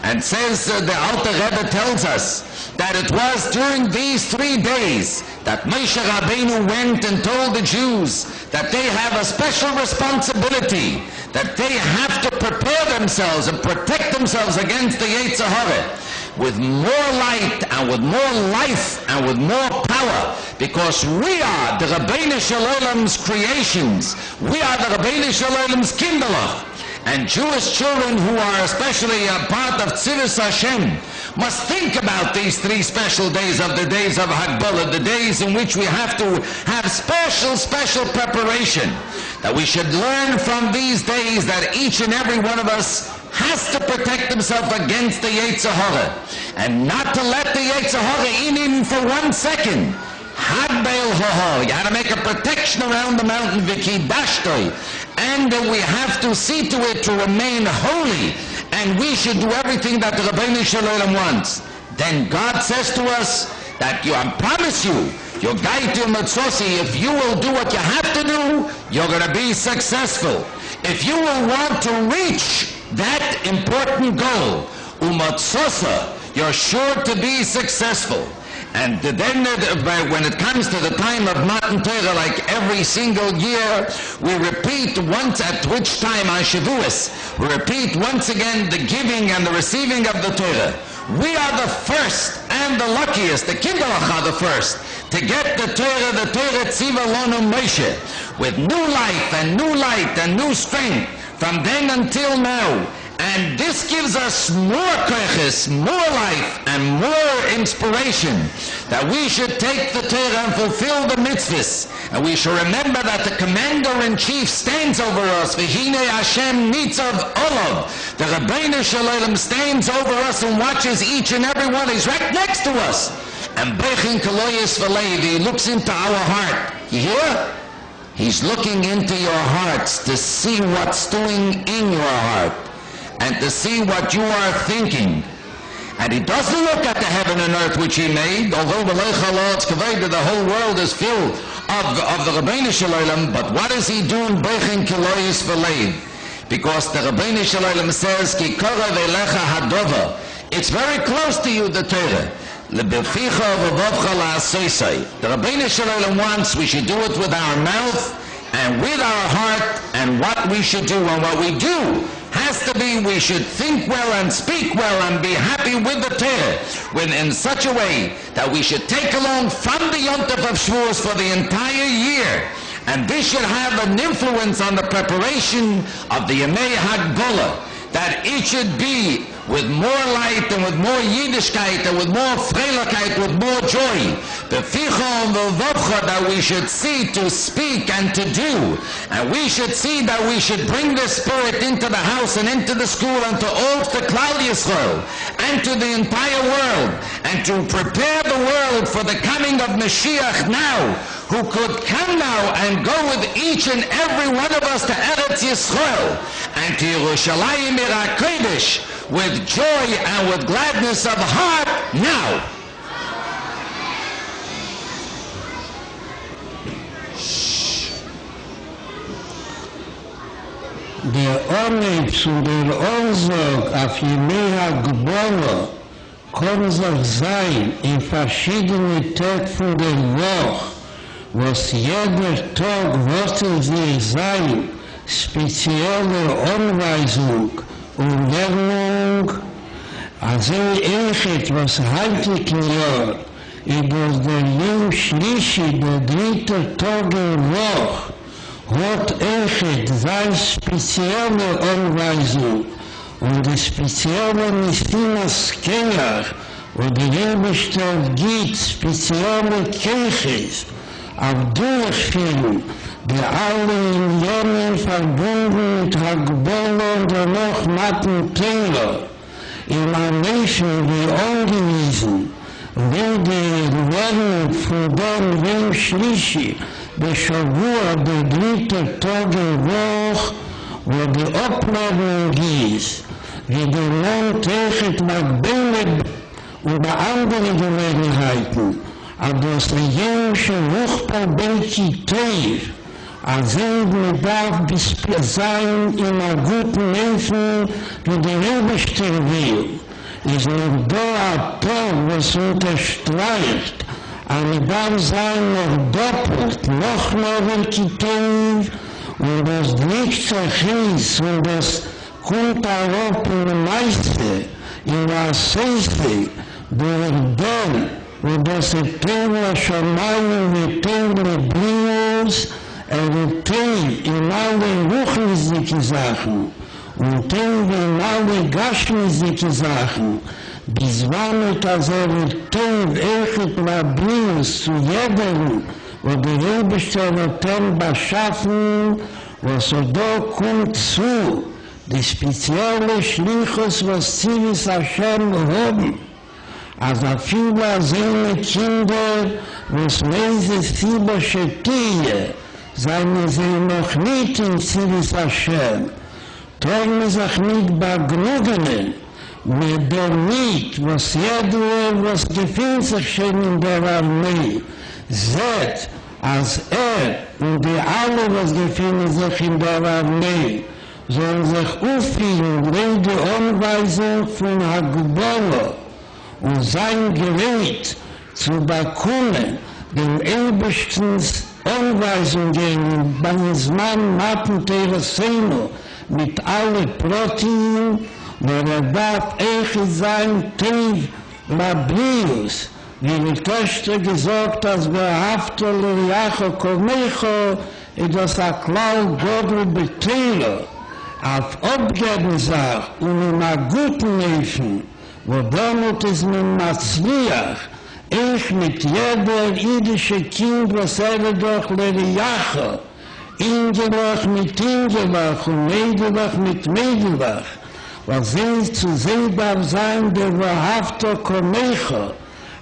And says the Alter Rebbe tells us that it was during these 3 days that Moshe Rabbeinu went and told the Jews that they have a special responsibility, that they have to prepare themselves and protect themselves against the Yetzer Hara with more light and with more life and with more power, because we are the Rabbeinu Shalom's creations. We are the Rabbeinu Shalom's kinderlach. And Jewish children who are especially a part of Tzivos Hashem must think about these 3 special days of the days of Hagbolah, the days in which we have to have special preparation. That we should learn from these days that each and every one of us has to protect himself against the Yetzer Hara, and not to let the Yetzer Hara in even for 1 second. Hadbeil hoho, you have to make a protection around the mountain, vikidashtoi, and we have to see to it to remain holy, and we should do everything that the Rabbeinu Shalom wants. Then God says to us that I promise you, your guide to Matzosi, if you will do what you have to do, you're going to be successful. If you will want to reach that important goal, Umatzosa, you're sure to be successful. And then when it comes to the time of Matan Torah, like every single year, we repeat once, at which time on Shavuos, we repeat once again the giving and the receiving of the Torah. We are the first and the luckiest, the kinderlach are the first, to get the Torah Tziva Lonu Moshe, with new life and new light and new strength from then until now. And this gives us more koiches, more life, and more inspiration that we should take the Torah and fulfill the mitzvahs. And we should remember that the commander-in-chief stands over us. V'hine Hashem nitzav olav. The Rabbeinu Shalom stands over us and watches each and every one. He's right next to us. And Bechin Kaloyes V'leiv, he looks into our heart. You hear? He's looking into your hearts to see what's doing in your heart and to see what you are thinking. And he doesn't look at the heaven and earth which he made, although the whole world is filled of the Rabbeinu Shalom, but what is he doing? Bechin Kaloyes V'leiv. Because the Rabbeinu Shalom says, Ki kora v'elecha hadova. It's very close to you, the Torah. The Rabbeinu Shalom wants we should do it with our mouth and with our heart, and what we should do. And what we do has to be, we should think well and speak well and be happy with the Torah in such a way that we should take along from the Yom Tov of Shavuos for the entire year. And this should have an influence on the preparation of the Yemei Hagbolah, that it should be with more light and with more Yiddishkeit and with more Freilichkeit, with more joy. That we should see to speak and to do. And we should see that we should bring the Spirit into the house and into the school and to all the Klal Yisrael and to the entire world, and to prepare the world for the coming of Mashiach now, who could come now and go with each and every one of us to Eretz Yisrael and to Yerushalayim Ir HaKodesh with joy and with gladness of heart now. Der Onyx und der Orsog auf Yemei HaGbolah kann sich sein in verschiedene Tage von der Woche, was jeder Tag wird sich sein, spezielle Anweisung und Lernung, also echt, was heilig Jahr, über der Yom Shlishi, der dritte Tag der Woche, hat echt seine spezielle Anweisung und die spezielle Messias Keller, wo die Rebestell gibt spezielle Kirches, auf Durchführung, die alle Unionen verbunden mit Hagbolah und noch Matten Taylor, in einem Menschen wie angewiesen, will die Lernung von dem Yom Shlishi, der Shavua, der dritte Tag der Woche, wo die Ablehnung ist, wie der Land echt Magbele und bei anderen Gelegenheiten, aber das Regerische Hochparbelki Teir, als man darf sein in einem guten Menschen, wie der Rebestell will, ist nur da ein Tag, was unterstreicht, aber darf sein noch doppelt, noch mehr Teir, und das nicht zerschießt, und das kommt auch in der Meister, in der Seife, der Don, und das Eterna Shamayim Eterna Brios, in alle ruchnische Sachen, und in alle gashmische Sachen, bis wann es echt Brios zu jedem, wo die Rebesteller beschaffen, was da kommt zu, die spezielle Schlichus, was Zivis Hashem haben, als viele seine Kinder, was lese Ziba Shetie, seien sie noch nicht in Zivis Hashem, tun sich nicht begnügen, mit dem nicht, was jeder, was gefühlt sich schon in der Armee, seht, als und die alle, was gefühlen sich in der Armee, sollen sich aufhören, wegen der Anweisung von Hagbolah und sein Gerät zu bekommen, den Eberstens Anweisungen beim Zman Matten Tereseno mit allen Proteinen, der darf echt sein Tev Labrius, wie die Töchter gesagt, als behaftet Leriacho Komecho, das Aklau Godel Betelo, auf Abgeben sagt und in einem guten Leben, wo damit ist man Matzliach, ich mit jeder jüdische Kind, was doch Leriache, Ingelach mit Ingelach und Mädelach mit Mädelach, was sie zu sehen darf sein, der wahrhafte Komecha,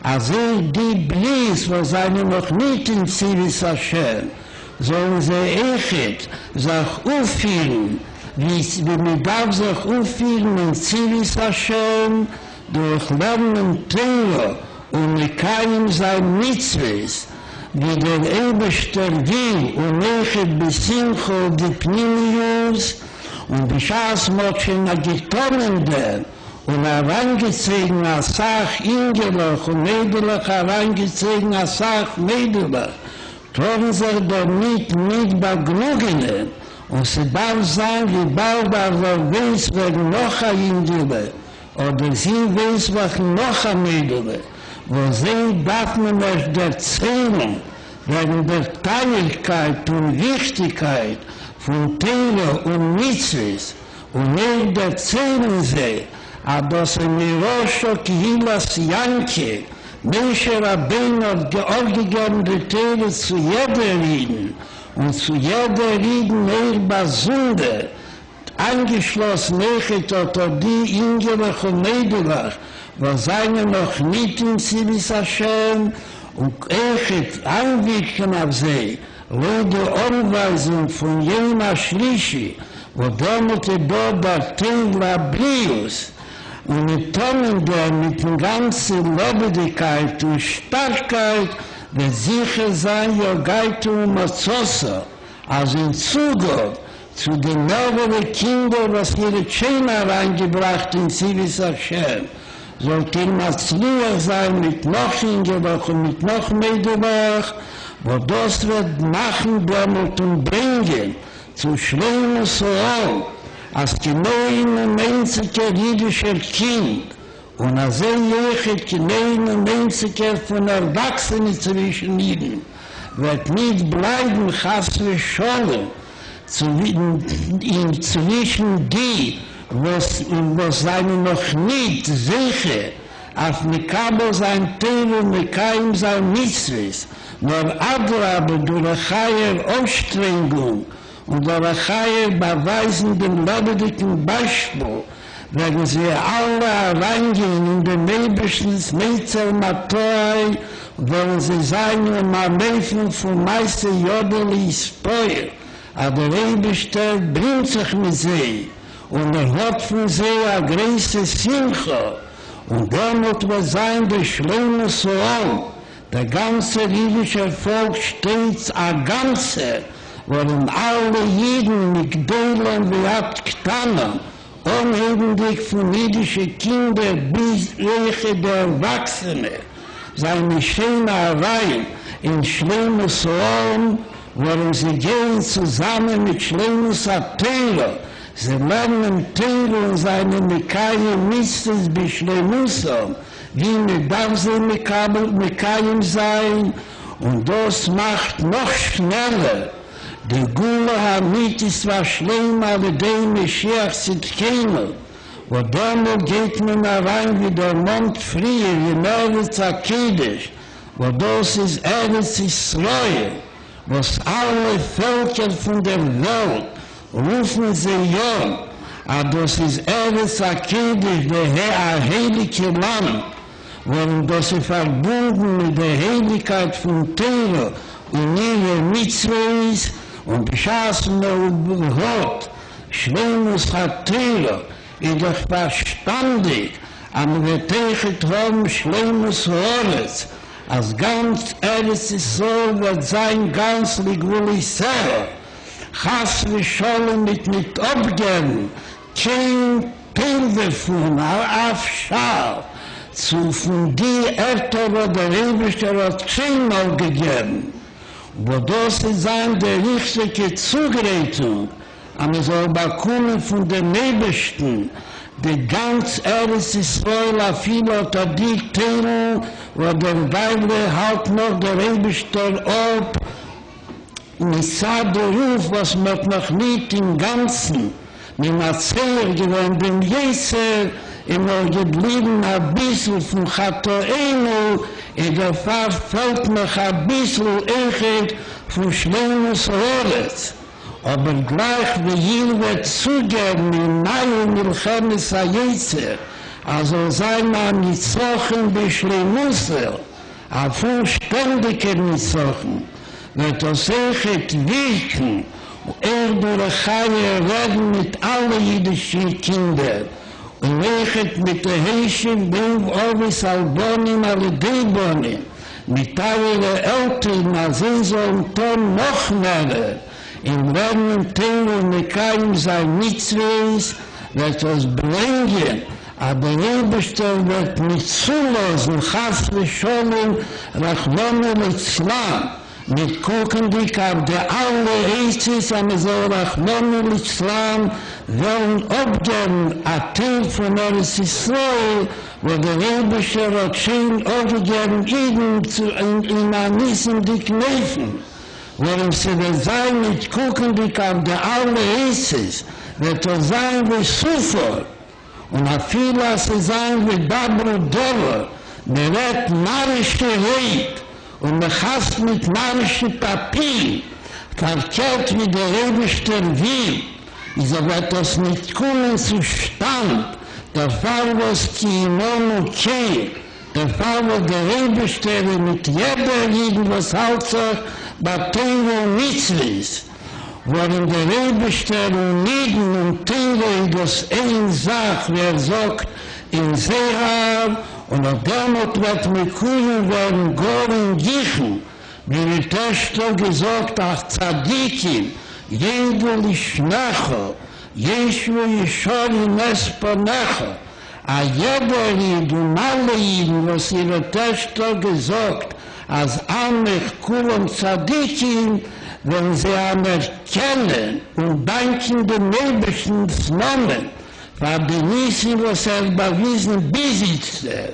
als die Blies, was seine noch nicht in Zivis Hashem, sollen sie echt sich aufführen, wie man darf sich aufführen in Zivis Hashem, durch Lernen Teure und Mekayim sein Mitzvahs, wie der Eberster will und nechet besimcho die Pnimius und beschaß motschen a getonende und herangezogen a Sach Ingelach und Mädelach herangezogen a Sach Mädelach, tun sich damit nicht begnügene und sie darf sein, wie bald aber weiß, wer noch ein Ingelach oder sie weiß, was noch ein Mädelach, wo sie darf man euch erzählen, wegen der Teiligkeit und Wichtigkeit von Teile und Mitzvahs und nicht erzählen sie, dass in Mirosho Kihilas Yanke Moshe Rabbeinu hat georgegeben die Teile zu jeder Rieden und zu jeder Rieden Basunde angeschlossen nechet oder die Ingelach und Mädelach, was seien noch nicht in Zivis Hashem und echt anwirken auf sie, wo die Anweisung von jener Schlischi, wo damit dort der Teil Brius und mit Tonnen der mit der ganzen Lebendigkeit und Starkheit wird sicher sein, ja Geitung Mazosa, also in Zugang zu den neuen Kindern, was ihre Tschäne reingebracht in Zivis Hashem, sollte ihr Matzliach sein mit noch Ingelach und mit noch Mädelach, wo das wird machen, damit und bringen zu Schleim Sohn, als genau 91er jüdischer Kind und als jechet genau 90er von Erwachsenen zwischen ihnen, wird nicht bleiben, Chasve Scholem, zwischen die, was seine noch nicht sicher auf Mekabo sein Teil und Mekayim sein Mitzvahs, nur Adrabe durch eine Chaier Anstrengung und durch eine Chaier beweisenden lebendigen Beispiel, werden sie alle reingehen in den Nebischen Netzer Matoi, wollen sie sein und am Leben von Meister Jodeli Spoir, aber der Eberster bringt sich mit sie, und hat von sie eine große Simcha. Und damit wird sein der schlimme Sohn. Der ganze jüdische Volk steht ein Ganze, worin alle Jiden mit Delen wie Abgetanen, unheimlich von jüdischen Kindern bis welche der Erwachsene, seine Schönerei in schlimme Sohn, worin sie gehen zusammen mit schlimmen Satire. Sie lernen Teile und seine Mekayim Mistes beschleunigern, wie mit darf sie Mekayim sein, und das macht noch schneller. Die Gula Hamid ist was schlimm, aber der Meschiach Zitkenu, wo damit geht man rein wie der Mond früher, in Eretz Akedisch, wo das ist Eretz Israel, was alle Völker von der Welt rufen sie ja, aber das ist Eretz Akedisch, der heilige Land, worin das ist verbunden mit der Heiligkeit von Teile und ihre Mitzvahs und beschaßen und Gott, Schlimmes hat Teile, ist doch verstandig, aber wir techet haben Schlimmes Horez, als ganz Eretz Israel wird sein ganz Ligwuli Serra, Chas Scholem mit Abgeben, kein Teil davon, auf Schal, zu von die Erde, wo der Eberster hat zehnmal gegeben, wo das ist sein der richtige Zugreitung, aber soll bekommen von den Ebersten, die ganz Eretz Israel auf viele unter die Teile, wo der Weile halt noch der Eberster ab, mit der Ruf, was man noch nicht im Ganzen mit einer Zeher geworden, dem Jeser, immer geblieben ein bisschen von Chatoenu, in der Fall fällt noch ein bisschen Echid von Schleimus Horetz. Aber gleich wie hier wird zugeben, in neuen Milchemes HaYetzer, also sei man nicht Zochen wie Schleimusel, a vollständiger Nizochen, wird das Echid wirken, und durch Chaye reden mit allen jüdischen Kindern, und Echid mit der Heischen Brief Ovis Albonim Alideibonim, mit allen Eltern, als sie sollen tun noch mehr, in Lernen, Teilen und Mekayim sein Mitzvahs, wird das bringen, aber Rebestel wird nicht zulassen, Chas Rishonim, Rachmonu Litzlam, mit Kukendik auf der alle Eitzis, am so Rachmonu Litzlam, wollen abgeben, a Teil von Eretz Yisrael, wo der Rebestel hat schön abgegeben, in Anissen die Kneifen, worum sie wird sein, mit Kukendik auf der alle Eitzis, wird er sein wie Sufor, und a viele sie sein wie Dabro Dover, der wird narische Heid und mechast mit narische Papier, verkehrt wie der Rebischter will, so wird das nicht kommen zu Stand, der Fall, was die Imonu kehrt, der Fall, wo der Rebischter mit jeder Liebe, was halt sich bei Teiro Mitzvahs, worin der Rebischter und Nieden und Teire das ein Sach, wer sagt, in Seher, und auf damit wird mit Kuhn werden Goren Gichen, wie die Töchter gesagt, ach Tzadikim, Jedel Ishnacho, Jeshu Yishori Nesponecho, a jeder Jid und alle Jiden, was ihre Töchter gesagt, als Amech Kulon Tzadikim, wenn sie anerkennen und danken dem Nebischen Namen, war die Nisi, was bewiesen besitzte.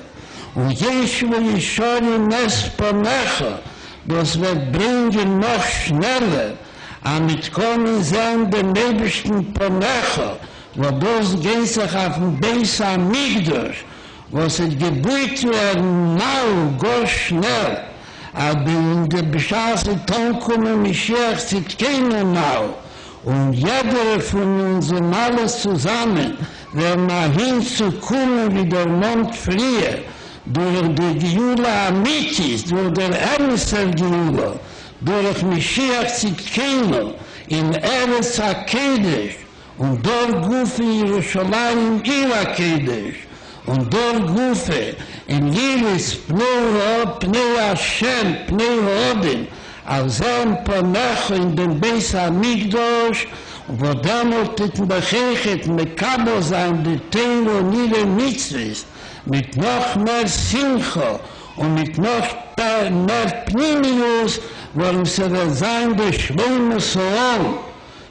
Und Jeshu Yishori Nesponecho, das wird bringen noch schneller, damit kommen sein dem Nebischen Ponecho, wo das geht sich auf den Beis Amigdosh, wo es gebeut werden, nau, go schnell, aber in der Beschaße Tonkumen Mishiach sieht keiner nau, und jeder von uns und alles zusammen, wer mal hinzukommen wie der Mond früher, durch die Gehula Amitis, durch der Ernster Gehula, durch Mishiach Tzidkenu, in Eretz HaKedesh, und dort Gufe Yerushalayim Ira Kedesh, und dort Gufe in Yiris Pnei Hashem, Pnei Odin, als Ponecho in dem Beis HaMikdosh, wo damals in Bechechet Mekabo sein, die Teiro und ihre Mitzvahs, mit noch mehr Simcha und mit noch mehr Pnimius, worum sie wird sein, der Shleimus Olam,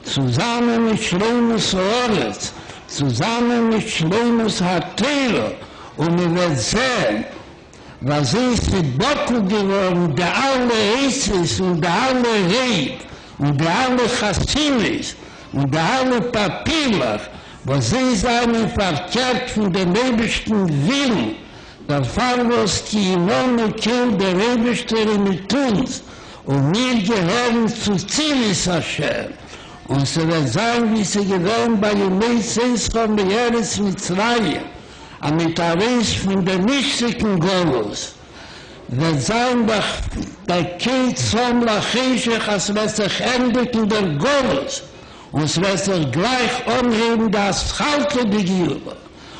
zusammen mit Shleimus Oretz, zusammen mit Shleimus HaTeiro, und wir werden sehen, was ist die Bockel geworden, der alle Eitzis und der alle Reib und der alle Chassimis und der alle Papilach, was sie seien verkehrt von dem Rebischten Willen, der Fall, was die Imone kennt, der Rebischte mit uns, und wir gehören zu Zilis Hashem. Und sie wird sein, wie sie gewähren bei den Meises von der Eretz Mitzrayim, mit der Reis von der nichtigen Golos. Wird sein, der Kind zum Lacheshech, als wird sich endet in der Golos, und es wird sich gleich umheben, das Halte die Gehüle,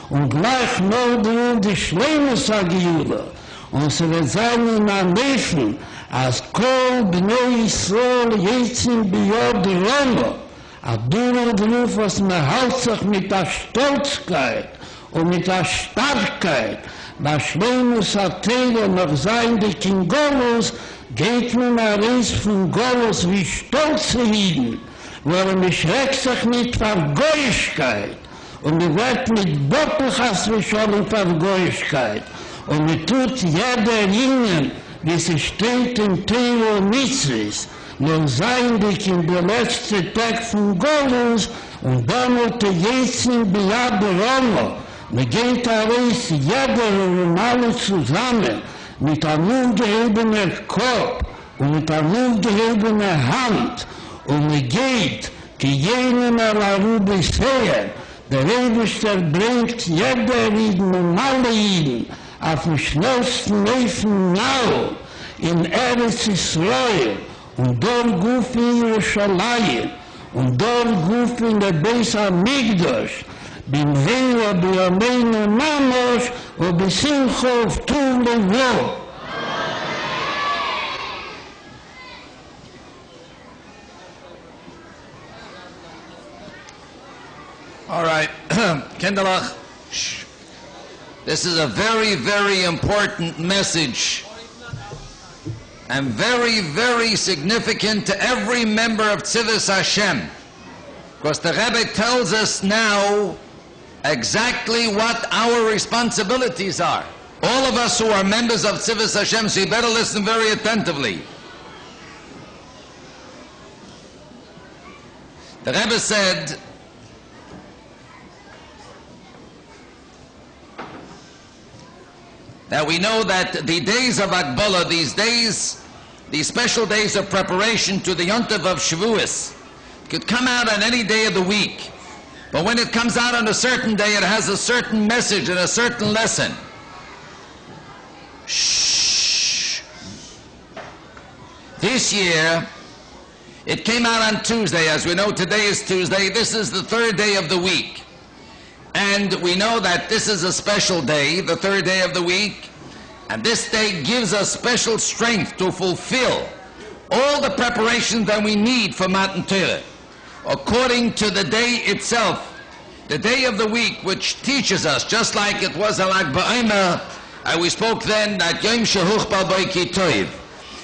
und gleich nur die Schleimus der Gehüle, und es wird sein in einem Leben, als Kol Bnei Yisrael Yetzim Biyod Romo, a Durudruf, was man hält sich mit der Stolzkeit und mit der Starkkeit, was Schleimus HaTeiro noch sein, die Kingolos, geht man ein Reis von Golos wie stolze Jiden, worum ich schreckt sich mit Vergoyigkeit, und mir wird mit Doppelchas wie schon in Vergoyigkeit, und mir tut jeder Ihnen, wie sie steht in Teiro Mitzvahs, nur sein dich in der letzte Tag von Golus, Und dann wird jetzt in Biad Romo, man geht alles jeder und alle zusammen, mit einem ungehebenen Kopf und mit einer ungehebenen Hand, und man geht, die jenen Arube sehen, der Rebischter bringt jeder Jeden und alle Jeden auf dem schnellsten Leben now in Eretz Israel und dort guf in Jerusalem und dort guf in der Beis HaMikdash bin Heira B'Yameinu Mamosh und B'Simcha Uvtuv Levo. All right, Kinderlach, this is a very, very important message and very, very significant to every member of Tzivos Hashem, because the Rebbe tells us now exactly what our responsibilities are. All of us who are members of Tzivos Hashem, so you better listen very attentively. The Rebbe said, that we know that the days of Agbola, these days, these special days of preparation to the Yontiv of Shavuos, could come out on any day of the week. But when it comes out on a certain day, it has a certain message and a certain lesson. Shh. This year, it came out on Tuesday. As we know, today is Tuesday. This is the third day of the week. And we know that this is a special day, the third day of the week, and this day gives us special strength to fulfill all the preparations that we need for Matan Torah, according to the day itself, the day of the week, which teaches us, just like it was a Lag BaOmer, and we spoke then that Yom Shehuchbal Boi Ki Tov.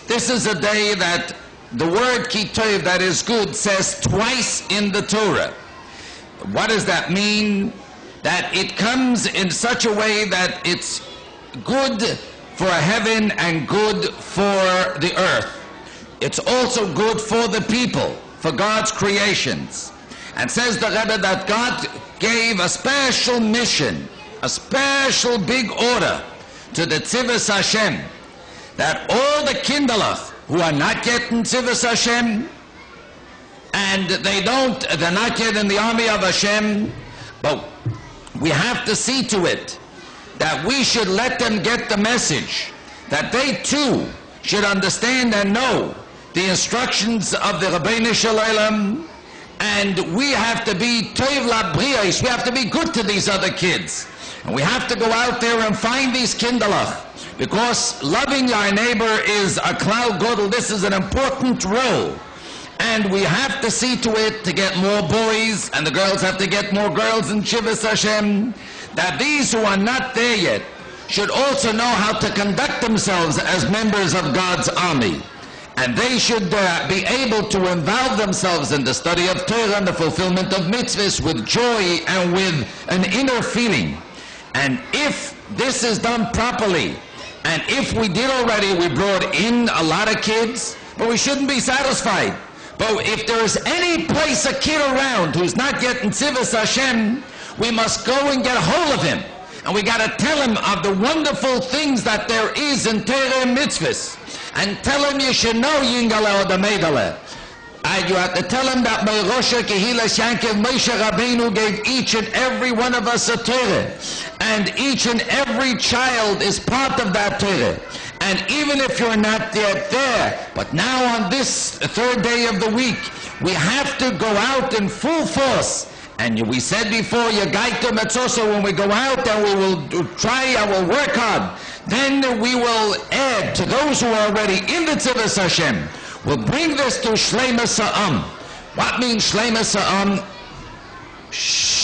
This is a day that the word Ki Tov, that is good, says twice in the Torah. What does that mean? That it comes in such a way that it's good for heaven and good for the earth. It's also good for the people, for God's creations. And says the Rebbe that God gave a special mission, a special big order to the Tzivos Hashem, that all the Kinderlach who are not yet in Tzivos Hashem, and they're not yet in the army of Hashem, but we have to see to it that we should let them get the message, that they too should understand and know the instructions of the Rabbeinu Shalom, and we have to be Tov Labrios, we have to be good to these other kids. And we have to go out there and find these Kinderlach, because loving our neighbor is a Klal Godel. This is an important role. And we have to see to it to get more boys, and the girls have to get more girls in Tzivos Hashem, that these who are not there yet should also know how to conduct themselves as members of God's army. And they should be able to involve themselves in the study of Torah and the fulfillment of mitzvahs with joy and with an inner feeling. And if this is done properly, and if we did already, we brought in a lot of kids, but we shouldn't be satisfied. But if there is any place a kid around who's not yet in Tzivos Hashem, we must go and get a hold of him. And we got to tell him of the wonderful things that there is in Torah and mitzvahs. And tell him you should know Yingale or the Meidale. And you have to tell him that Meirosha Kehila Shankev Moshe Rabbeinu gave each and every one of us a Torah. And each and every child is part of that Torah. And even if you're not yet there, but now on this third day of the week, we have to go out in full force. And we said before, Yagaitum, it's also when we go out and we will try, I will work hard. Then we will add to those who are already in the Tzivos Hashem. We'll bring this to Shleima Sa'am. What means Shleima Sa'am? Shh.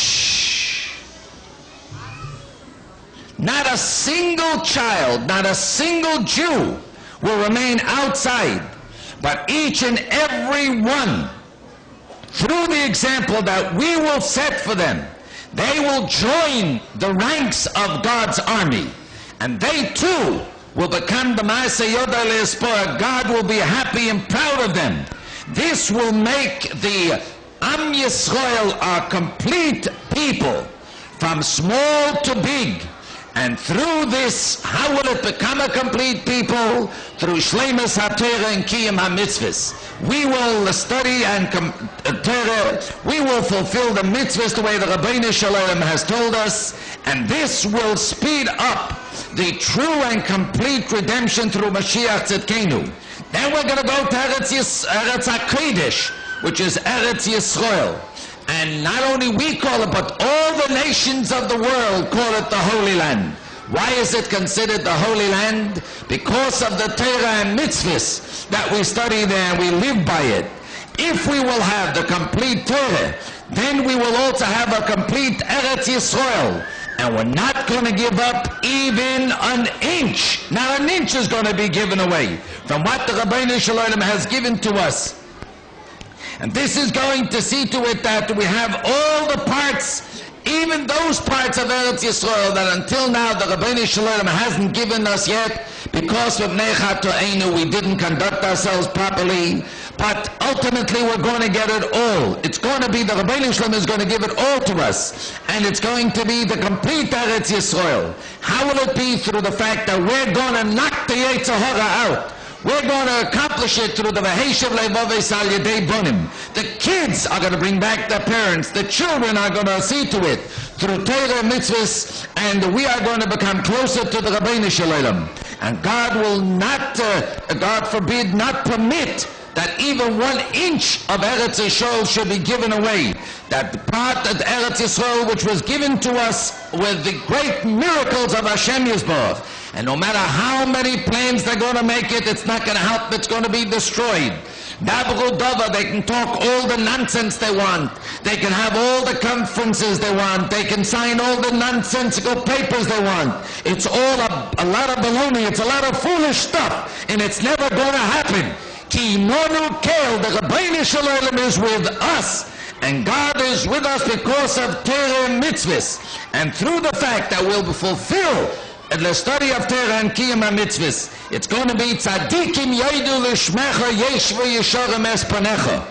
Not a single child, not a single Jew will remain outside, but each and every one, through the example that we will set for them, they will join the ranks of God's army, and they too will become the Maaseh Yoda Le'espor. God will be happy and proud of them. This will make the Am Yisrael are complete people, from small to big. And through this, how will it become a complete people? Through Shleimus HaTorah and Kiyum HaMitzvahs. We will study and Torah. We will fulfill the mitzvahs the way the Rabbeinu Shalom has told us. And this will speed up the true and complete redemption through Mashiach Tzidkenu. Then we're going to go to Eretz HaKodesh, which is Eretz Yisrael. And not only we call it, but all the nations of the world call it the Holy Land. Why is it considered the Holy Land? Because of the Torah and mitzvahs that we study there and we live by it. If we will have the complete Torah, then we will also have a complete Eretz Yisrael. And we're not going to give up even an inch. Not an inch is going to be given away from what the Rabbeinu Shalom has given to us. And this is going to see to it that we have all the parts, even those parts of Eretz Yisrael that until now the Rabbeinu Shalom hasn't given us yet, because of Bnei Chatoenu we didn't conduct ourselves properly. But ultimately we're going to get it all. It's going to be, the Rabbeinu Shalom is going to give it all to us. And it's going to be the complete Eretz Yisrael. How will it be? Through the fact that we're going to knock the Yetzer Hara out. We're going to accomplish it through the Vaheshav Levaves Al Yedei Bonim. The kids are going to bring back their parents. The children are going to see to it through Torah mitzvahs, and we are going to become closer to the Rabbeinu Shalom. And God will not, God forbid, not permit that even 1 inch of Eretz Yisrael should be given away. That part of Eretz Yisrael which was given to us with the great miracles of Hashem Yisborach. And no matter how many plans they're going to make it, it's not going to help, it's going to be destroyed. Dabru Dova, they can talk all the nonsense they want. They can have all the conferences they want. They can sign all the nonsensical papers they want. It's all a lot of baloney, it's a lot of foolish stuff, and it's never going to happen. Ki Nonu Kel, the Rabbeinu Shalom is with us. And God is with us because of Torah and mitzvahs. And through the fact that we'll fulfill the study of Torah and Kiyum HaMitzvahs, it's going to be Tzadikim Yoidu L'Shmecha Yeshvu Yeshorim Es Panecha.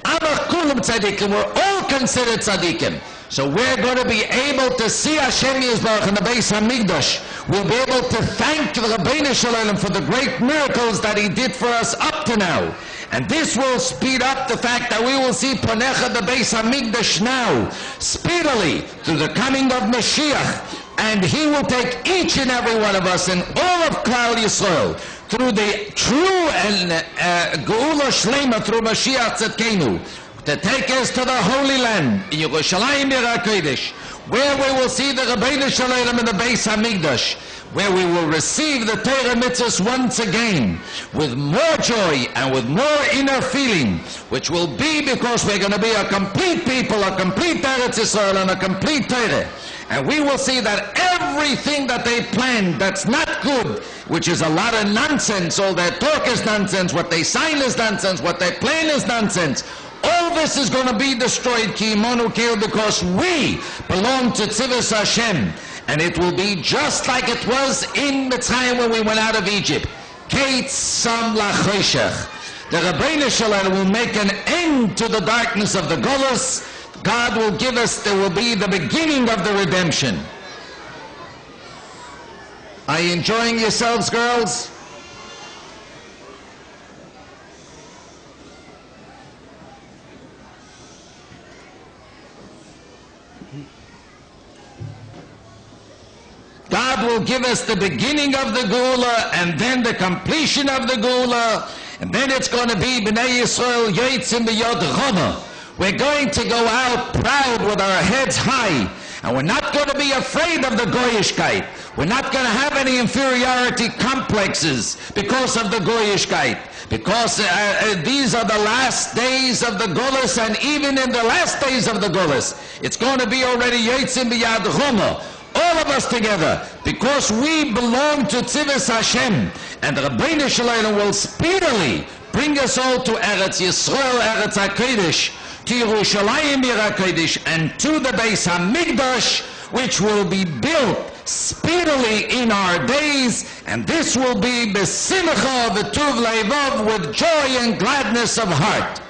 Amar Kulam Tzadikim, we're all considered Tzadikim. So we're going to be able to see Hashem Yisborach in the Beis HaMikdash. We'll be able to thank the Rabbeinu Shalom for the great miracles that He did for us up to now. And this will speed up the fact that we will see Panecha the Beis HaMikdash now, speedily, through the coming of Mashiach. And He will take each and every one of us and all of Klal Yisrael through the true and Geula Shlema through Mashiach Tzidkenu, to take us to the Holy Land, in Yerushalayim HaKodesh, where we will see the Rabbeinu Shalom in the Beis HaMikdash, where we will receive the Torah mitzvahs once again, with more joy and with more inner feeling, which will be because we're going to be a complete people, a complete Eretz Yisrael, and a complete Torah. And we will see that everything that they planned that's not good, which is a lot of nonsense, all their talk is nonsense, what they sign is nonsense, what they plan is nonsense, all this is going to be destroyed, Ki Imonu Kel, because we belong to Tzivos Hashem. And it will be just like it was in Mitzrayim when we went out of Egypt. Kate Sam Lachoshech. The Rabbeinu Shalom will make an end to the darkness of the Golus. God will give us, there will be the beginning of the redemption. Are you enjoying yourselves, girls? God will give us the beginning of the Geula, and then the completion of the Geula, and then it's going to be Bnei Yisrael Yotzim B'Yod Chama. We're going to go out proud with our heads high, and we're not going to be afraid of the Goyishkeit. We're not going to have any inferiority complexes because of the Goyishkeit, because these are the last days of the Golus, and even in the last days of the Golus, it's going to be already Yotzim B'Yod Chama. All of us together, because we belong to Tzivos Hashem, and the Rabbeinu Shalom will speedily bring us all to Eretz Yisrael, Eretz HaKodesh, to Yerushalayim HaKodesh, and to the Beis HaMikdash, which will be built speedily in our days, and this will be B'simcha V'tuv Levav, with joy and gladness of heart.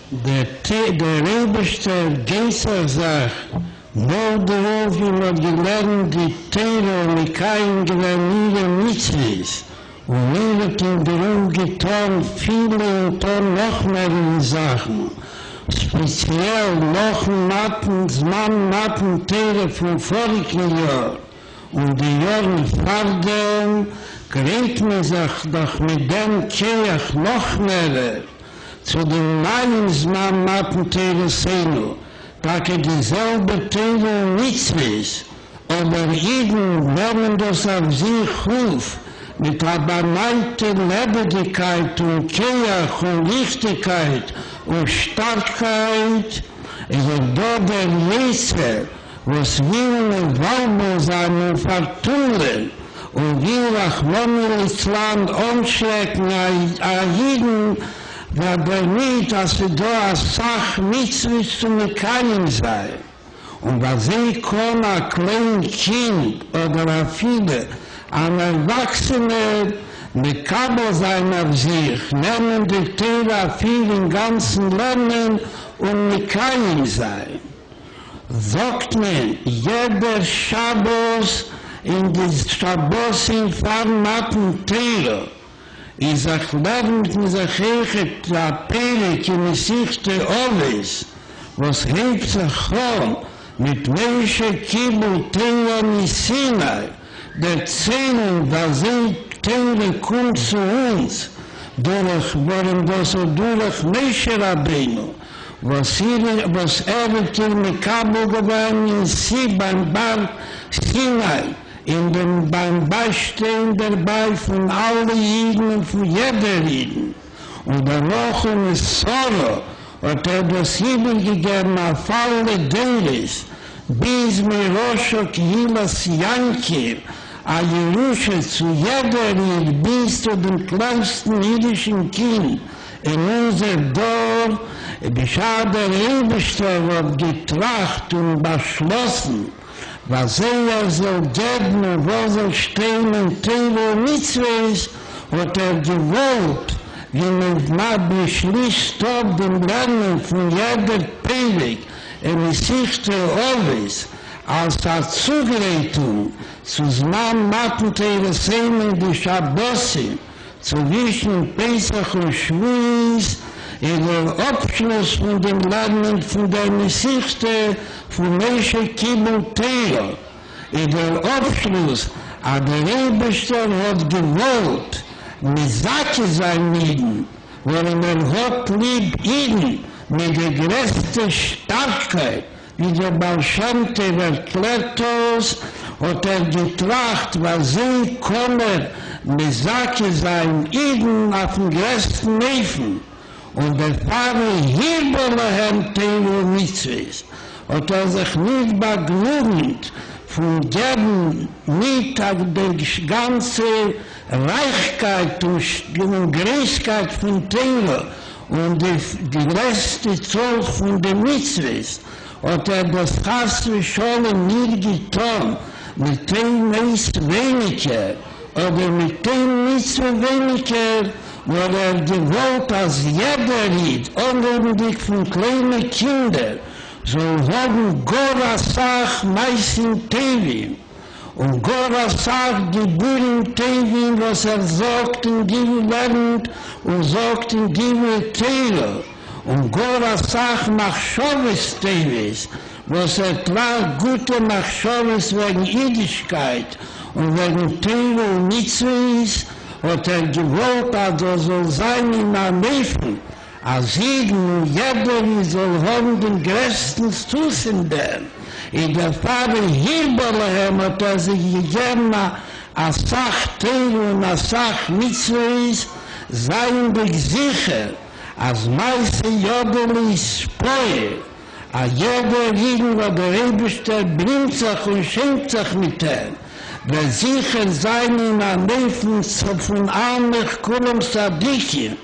der Rebester Geiser sagt, nur darauf immer gelernt, die Teile und kein Granire Mitzvahs. Und wird in Beruf getan, viele und dann noch mehr Sachen. Speziell noch Matten Teile vom vorigen Jahr. Und die Jahre Fahrden, gerät man sich doch mit dem Kirch noch mehr zu den neuen Matten-Teile Senu, da dieselbe Teile nichts ist, aber jeden lernen das auf sich ruf, mit der beneidten Lebendigkeit und Kirch und Lichtigkeit und Starkheit, ist da der Leser, was will und Walmo sein und vertunen, und will Rachmon Islam umschrecken an jeden, weil der nicht, dass sie da als Sach nichts zu Mekayim sei. Und weil sie kommen, ein kleines Kind oder ein viele, ein Erwachsener, mit Kabel sein auf sich, lernen die Teile viel im ganzen Lernen und Mekayim sein. Sagt man, jeder Shabbos in die Shabbos in Farmaten Teile, ich sag, lernt mir sich echt der Perik in die Sichte Ovis, was hebt sich schon mit welchen Kibbel Teile in Sinai, der Zehnen, da sie Teile kommt zu uns, warum das so durch Meshe Rabbeinu, was wird in Kabel geworden in Sivan Bar Sinai, beim Beistehen dabei von allen Jiden und von jeder Jiden. Und der Rochen ist Soro, hat das Jiden gegeben auf alle Deiris, bis mir Roshok Hilas Yankir, a Jerusche zu jeder Jid, bis zu dem kleinsten jüdischen Kind, in unser Dorf, bisher der Rebester wird getracht und beschlossen, was soll geben und wo soll stehen und Teile und Mitzvahs, hat gewollt, wie man mal beschließt auf dem Lernen von jeder Perik in die Sichte Ovis, als Zugerätung zu Zman Mattenteile Semen die Shabbosim, zwischen Pesach und Schwuis, in der Abschluss von dem Lernen von der Messichte von Meshe Kibbel Teil. In der Abschluss, aber der Rebester hat gewollt, mit Sache sein Jeden, worin hat lieb Jeden mit der größten Starkheit, wie der Balschante erklärt uns, hat getracht, was sie kommen, mit Sache sein Jeden auf den größten Neffen. Und der Pfarrer Hirberlehem Teile Mitzvahs hat sich nicht begnügt von geben nicht die ganze Reichkeit und Gerechtigkeit von Teile und die letzte Zoll von den Mitzvahs hat das Chasre schon nicht getan mit dem Mitzvah weniger oder mit dem Mitzvah weniger, weil gewollt, als jeder Ried, unabhängig von kleinen Kindern, soll haben Gorasach meisten Tevin. Und Gorasach Geburim Tevin, was sagt in Gimmel lernt und sagt in Gimmel Teile. Und Gorasach Machshoves Tevis, was tragt gute Machshoves wegen Jüdischkeit und wegen Teile und Mitzvahs, hat gewollt, dass soll sein in einem Neffen, als jeden und jeder soll haben den größten Stuss in dem. In der Pfarrer Hirberlehem hat sich gegeben, als Sachteil und als Sachmitzvahs, seien dich sicher, als meiste Jodel ist Spoil, a jeder Jeden, wo der Rebester bringt sich und schenkt sich mit ihm. Weil sicher sein in der Nähe von Amech Kulam Sadikim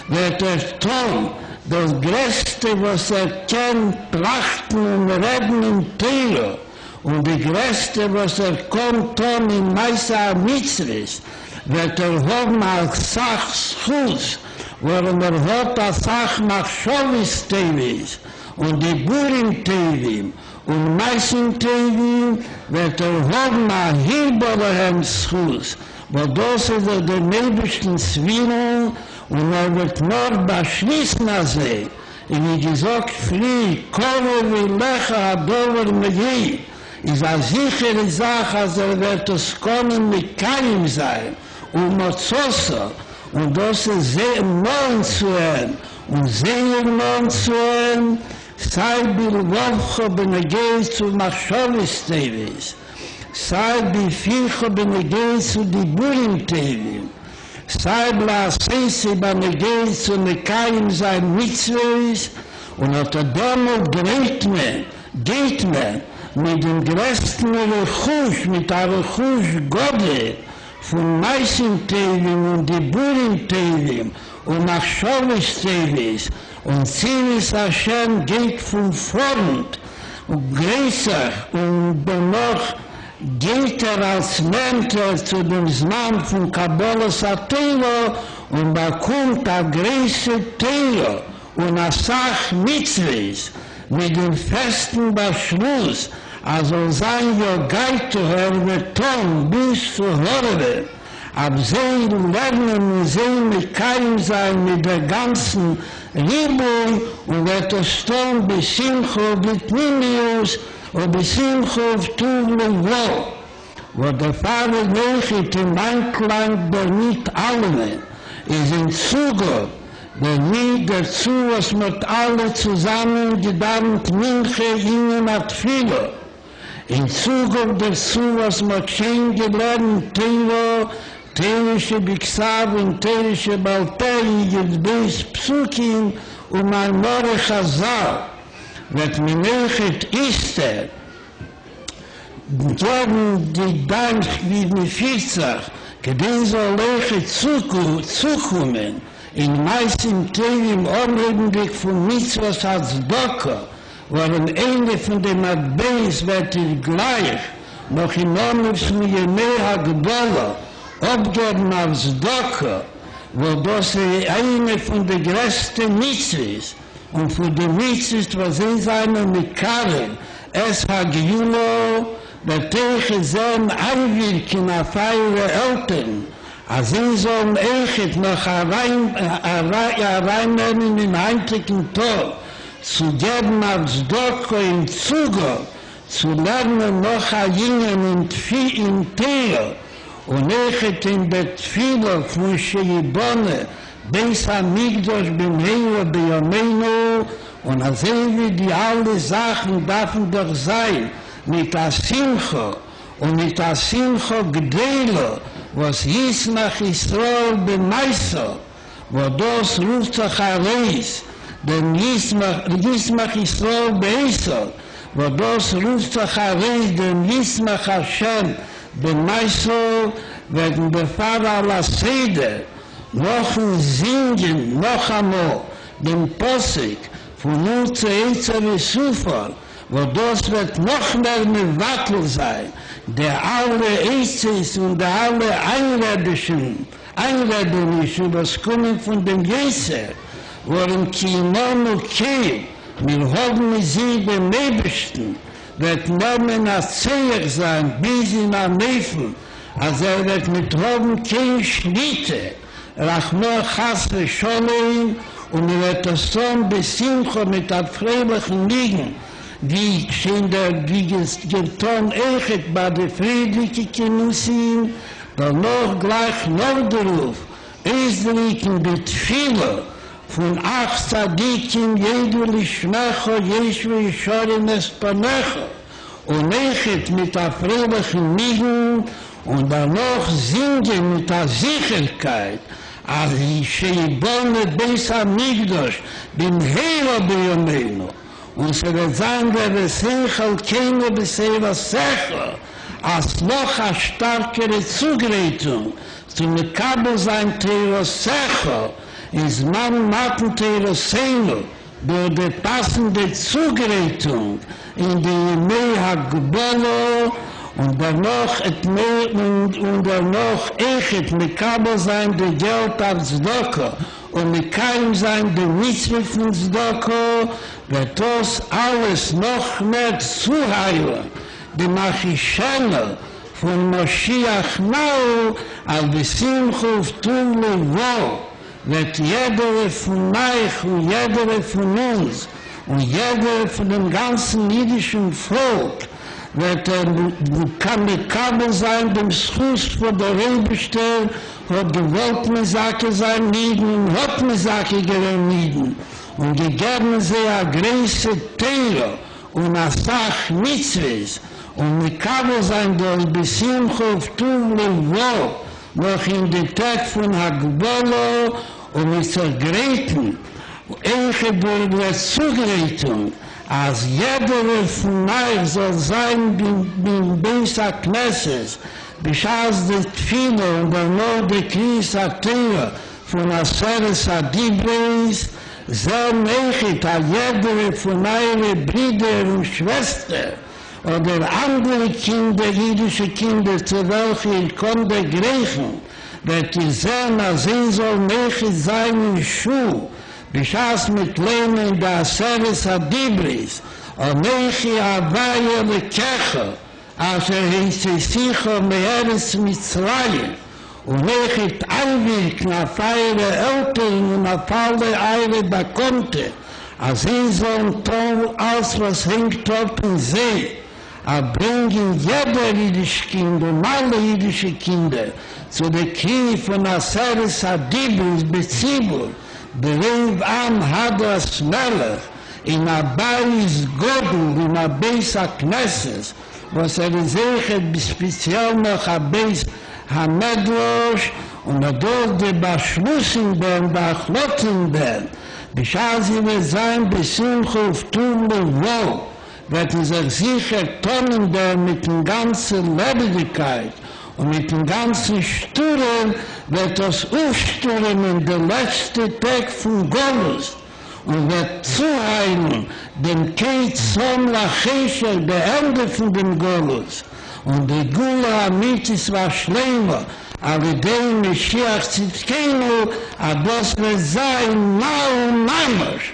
wird tun, das Größte, was kennt, trachten und reden in Teile Und die größte, was kommt dann in Meister Mitzris, wird haben als Sachschuss, worin hat als Sach Machschovis-Tevis und die Burim-Tevim und Meissen-Tevim wird haben ein Hilberlehem-Schuss, wo das ist der nebischen Zwirrung und wird nur beschließen als und wie gesagt, früh, Kore wie Lecher Adover Megi, ist eine sichere Sache, als wird es kommen mit keinem sein, und Mozosa, und das ist sehr enorm zu hören, und sehr enorm zu hören, sei Bilwovcho benegei zu Machschovis-Tevis, sei Bifilcho benegei zu Diburim-Tevim, sei Blasese benegei zu Mekayim sein Mitzvahs, und hat damals geht man mit dem größten Rechush, mit der Rechush-Gode, von Meissen-Tevim und Diburim-Tevim und Machschovis-Tevis und Zivis Hashem geht von vorn und größer und dennoch geht als Mentor zu dem Zman von Kabbalas Atelo und bekommt a größer Telo und a Sach Mitzvahs mit dem festen Beschluss, also sein jo Geiter beton bis zu Horbe, ab sie lernen und sie mit keinem sein mit der ganzen Liebe und wird es tun bis Simcho Bitnimius und bis Simcho Tuvlen Wo, wo der Vater leuchtet im Einklang der nicht alle, ist in Zuge, der nie dazu, was mit alle zusammen gedammt Mincha ihnen hat viele. In Zukunft dazu, was man schön gelernt, Terische Bixav und Terische Balperi, Gedbeis Psukim und mein More Chazal, wird Menechet Ister, geben die Dank wie mit 40, gedem soll Lechet zukommen, in meisten Tevim Omregendig von Mitzvahs als Docker, waren eine von den Adbeis wird gleich, noch in Omnus Miyemeh HaGdola, abgeben als Docker, wo das eine von den größten Mitzvahs, und von den Mitzvahs, was in seiner Mekaren, es HaGiulo, der Teiche sollen einwirken auf eure Eltern, als sie sollen echt noch reinnehmen im einzigen Tor, zu geben als Docker im Zuge, zu lernen noch ein Jungen in Teo, und echt in der Tfilo von Sheibone, Beis Hamikdash bim Heiro Beyomeinu, und als wie die alle Sachen dürfen doch sein, mit der Simcha und mit der Simcha Gdelo, was Yismach Yisrael bemeißel, wo das ruft sich heraus, denn Yismach Yisrael beissel, wo das ruft sich heraus, denn Yismach Hashem bemeißel, werden befahren alla Seder, noch ein Singen, noch einmal, den Posik, von nur zu Eizer wie Zufall, wo das wird noch mehr mit Wattel sein, der alle Eitzes und der alle Einredungen, was kommen von dem Jeser, worin Kinon und Kehl, wir haben sie dem Nebesten, wird nehmen als Zeher sein, bis in der Neffen, als wird mit Hoben kein Schnitte, Rachmor Chasre Scholein, und wird das Sohn bis Simcha mit der freilichen Liegen, wie getan echt bei der friedlichen Genussin, danach gleich noch darauf, Esriken mit Viele von 8 Tzadikim, jeder Lishmecho, Jeshu Yishorim Espanecho, und echt mit der freilichen Liegen, und danach singen mit der Sicherheit, als die Sheibone Beis Hamikdash, dem Heiro Beyomeinu, und sie wird sein, der Sechel keine Beseira Sechel, als noch eine starkere Zugreitung zu Mekabel sein Teiro Sechel, ist man Matten Teiro Seinu, durch die passende Zugreitung in die Jemei Hagbolo und danach echt mit Kabel sein der Geld auf Zdoko und mit keinem sein der Mitzvah von Zdoko, wird das alles noch mehr zuheilen. Die Machischene von Moschiach Nau al Besimcha uftum levo wird jeder von euch und jeder von uns und jeder von dem ganzen jüdischen Volk wird kann mit Kabel sein, dem Schuss von der Rebestell, hat gewollt mir Sache sein Nieden, hat mir Sache gewinnt Nieden. Und gegeben sie eine große Teile und eine Sache Mitzvahs. Und mit Kabel sein, der Besimcha uftum levo, noch in den Tag von Hagbolo und mit Zergräten, durch Zugreitung, als jeder von euch soll sein beim Beisa Knesses, beschaß die Tfile und der Norde Kris Atera von Aseres Adibris, sehr mechit a jeder von euren Brüder und Schwestern oder andere Kinder, jüdische Kinder, zu welchen ich konnte Griechen, wird ihr sehen, als soll mechit sein in Schuh, Bishas mit Lehnen der Aseres Adibris, und Mechi Abaya Lekecha, asher Hinsisicha Meeres Mitzrayim, und Mechi Einwirken auf eure Eltern und auf alle eure Bakonte, als sollen tun, alles was hängt auf dem See, bringen jeder jüdische Kinder und alle jüdische Kinder zu der Knie von Aseres Adibris Bezibur, Berev Am Hadas Melech in Abayis Godel in Abayis Knesses, was ist speziell noch Abayis Hamedrosh und dort die Beschlussen werden, Beachlotten werden. Bisher sie wird sein, Besimcha uftum levo, wird sich sicher tonnen werden mit der ganzen Lebendigkeit. Und mit dem ganzen Sturm wird das aufsturmen in der letzte Tag von Golus und wird zuheilen dem Keit Som Lachesher, der Ende von dem Golus. Und die Gula Amitis war schlimmer, aber der Meshiach Zitkenu, aber das wird sein, Nau und Namash.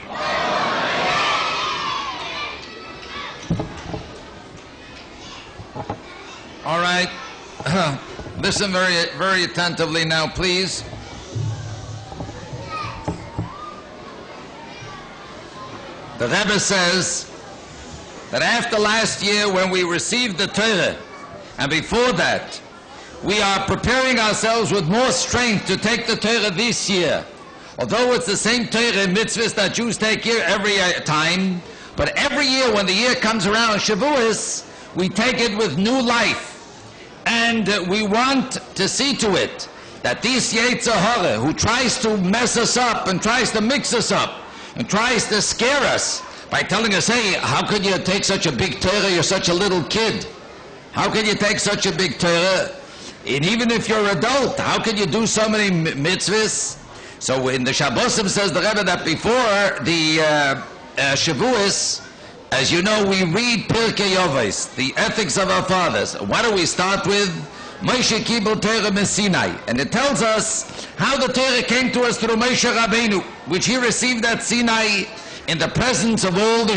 All right. Listen very, very attentively now, please. The Rebbe says that after last year when we received the Torah, and before that, we are preparing ourselves with more strength to take the Torah this year. Although it's the same Torah and mitzvahs that Jews take here every time, but every year when the year comes around, Shavuos, we take it with new life. And we want to see to it that this Yetzer Hara, who tries to mess us up and tries to mix us up and tries to scare us by telling us, hey, how could you take such a big Torah? You're such a little kid. How can you take such a big Torah? And even if you're an adult, how can you do so many mitzvahs? So in the Shabbosim says the Rebbe that before the Shavuos, as you know, we read Pirkei Avos, the ethics of our fathers. What do we start with? Moshe Kibel Torah Sinai. And it tells us how the Torah came to us through Moshe Rabbeinu, which he received at Sinai in the presence of all the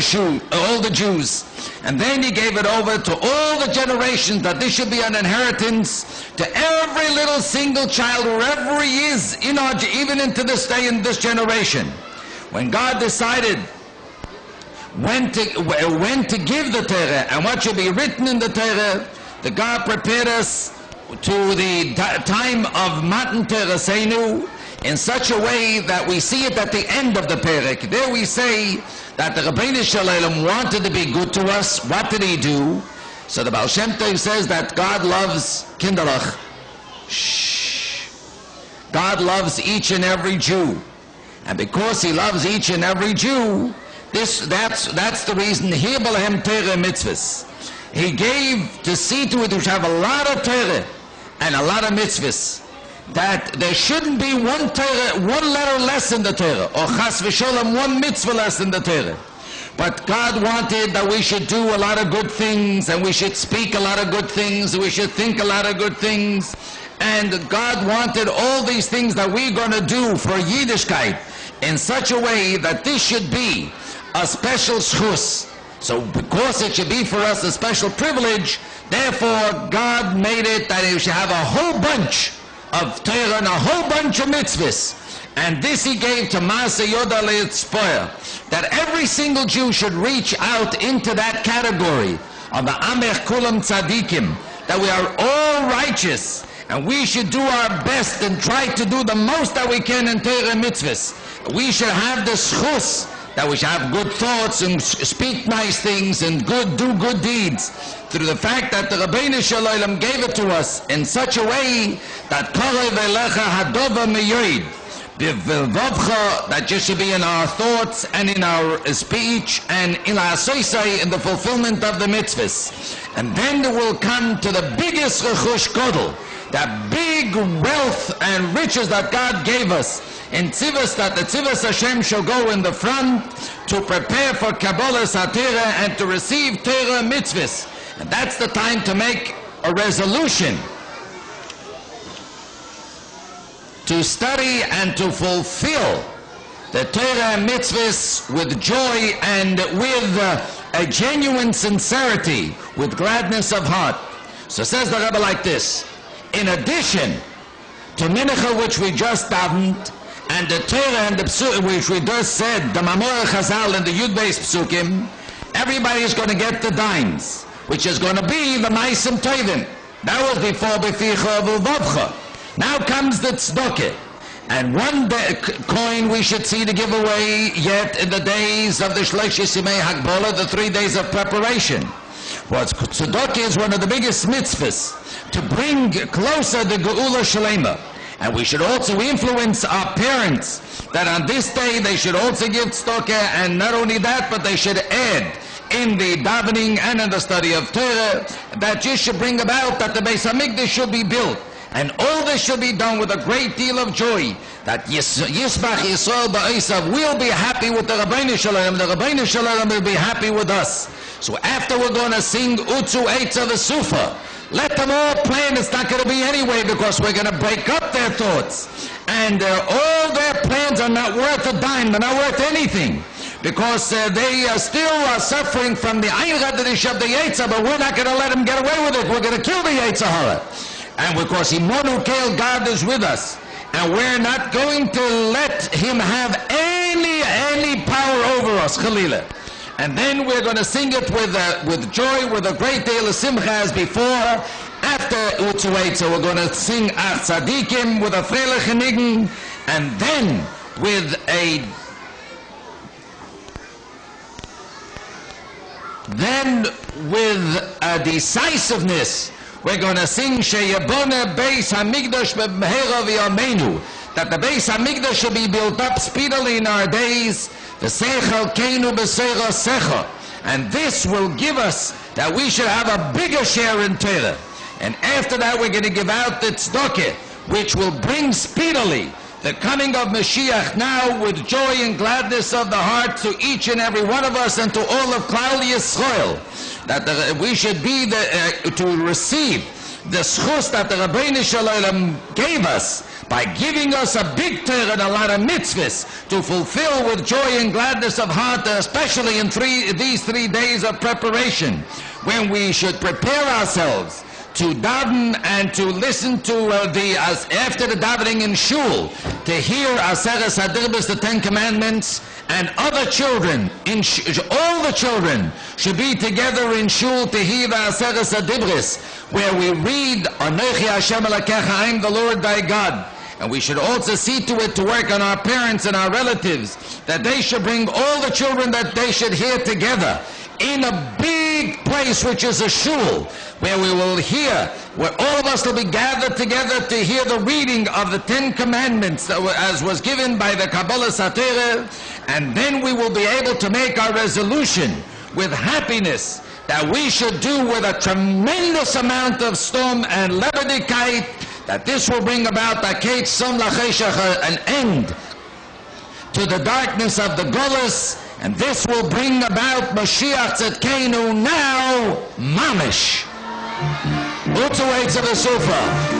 Jews. And then he gave it over to all the generations, that this should be an inheritance to every little single child, wherever he is, even into this day in this generation. When God decided when to give the Torah and what should be written in the Torah, the God prepared us to the time of Matan Torah Seinu in such a way that we see it at the end of the Perek. There we say that the Rabbeinu Shalom wanted to be good to us. What did he do? So the Baal Shem Tov says that God loves Kinderach. God loves each and every Jew. And because he loves each and every Jew, that's the reason here b'lehem Torah mitzvahs. He gave to see to it which have a lot of Torah and a lot of mitzvahs. that there shouldn't be one Torah, one letter less in the Torah, or chas v'sholem, one mitzvah less in the Torah. But God wanted that we should do a lot of good things, and we should speak a lot of good things, and we should think a lot of good things. And God wanted all these things that we're going to do for Yiddishkeit in such a way that this should be a special schus. So because it should be for us a special privilege, therefore God made it that we should have a whole bunch of Torah and a whole bunch of mitzvahs. And this he gave to Maaseh Yoda Le'etzpoya, that every single Jew should reach out into that category of the Amech Kulam Tzadikim, that we are all righteous, and we should do our best and try to do the most that we can in Torah and mitzvahs. We should have the schus, that we should have good thoughts and speak nice things and do good deeds, through the fact that the Rabbeinu Shalom gave it to us in such a way that Karev Elecha Hadova Meyoid, that just should be in our thoughts and in our speech and in our soisai, in the fulfillment of the mitzvahs. And then will come to the biggest rechush godel, that big wealth and riches that God gave us in tzivas, that the tzivas Hashem shall go in the front to prepare for Kabbalah Satira and to receive Torah mitzvahs. And that's the time to make a resolution to study and to fulfill the Torah and mitzvahs with joy and with a genuine sincerity, with gladness of heart. So says the Rebbe like this: in addition to Mincha, which we just davened, and the Torah and the Psukim, which we just said, the Mamor Chazal and the Yud-Beis Psukim, everybody is going to get the dimes, which is going to be the Maisim Tovim. That was before Beficha V'Vavcha. Now comes the tzedakah, and one coin we should see to give away yet in the days of the Shloshis Yimei Hagbola, the 3 days of preparation. Well, tzedakah is one of the biggest mitzvahs to bring closer the Geula Shalema. And we should also influence our parents that on this day they should also give tzedakah, and not only that, but they should add in the davening and in the study of Torah that just should bring about that the Beis HaMikdash should be built. And all this should be done with a great deal of joy, that Yisbach Yisrael Ba'esav will be happy with the Rabbeinu Shalom, the Rabbeinu Shalom will be happy with us. So after we're going to sing Utzu Eitza V'Sufa, let them all plan. It's not going to be anyway, because we're going to break up their thoughts. And all their plans are not worth a dime, they're not worth anything, because they still are suffering from the Ein Radadish of the Yetzer, but we're not going to let them get away with it. We're going to kill the Yetzer Hara. And because Imonu Kel, God is with us, and we're not going to let him have any power over us, Chalila. And then we're going to sing it with joy, with a great deal of simcha as before. After Utzuwait, so we're going to sing Ach Tzadikim with a Freilich Nigen, and then with a decisiveness, we're going to sing Sheyabona Beis HaMikdash B'Mehera V'Yameinu, that the Beis HaMikdash should be built up speedily in our days, V'Seichel Keinu B'Seira Secha, and this will give us that we should have a bigger share in Torah. And after that we're going to give out the tzedakah, which will bring speedily the coming of Mashiach now with joy and gladness of the heart to each and every one of us and to all of Klal Yisrael, that we should be to receive the schus that the Rabbeinu Shalom gave us by giving us a big Torah and a lot of mitzvahs to fulfill with joy and gladness of heart, especially in these 3 days of preparation, when we should prepare ourselves to daven and to listen to after the davening in shul, to hear Aseres Hadirbis, the 10 Commandments, and other children, all the children should be together in shul to hear the Aseres Hadirbis, where we read Anochi Hashem Elokecha, I am the Lord thy God. And we should also see to it to work on our parents and our relatives, that they should bring all the children, that they should hear together in a big place which is a shul, where we will hear, where all of us will be gathered together to hear the reading of the 10 Commandments as was given by the Kabbalah Satira, and then we will be able to make our resolution with happiness that we should do with a tremendous amount of storm and lebedigkeit, that this will bring about an end to the darkness of the Golus, and this will bring about Mashiach Tzedkenu now, Mamish. Utzu to the Sufa.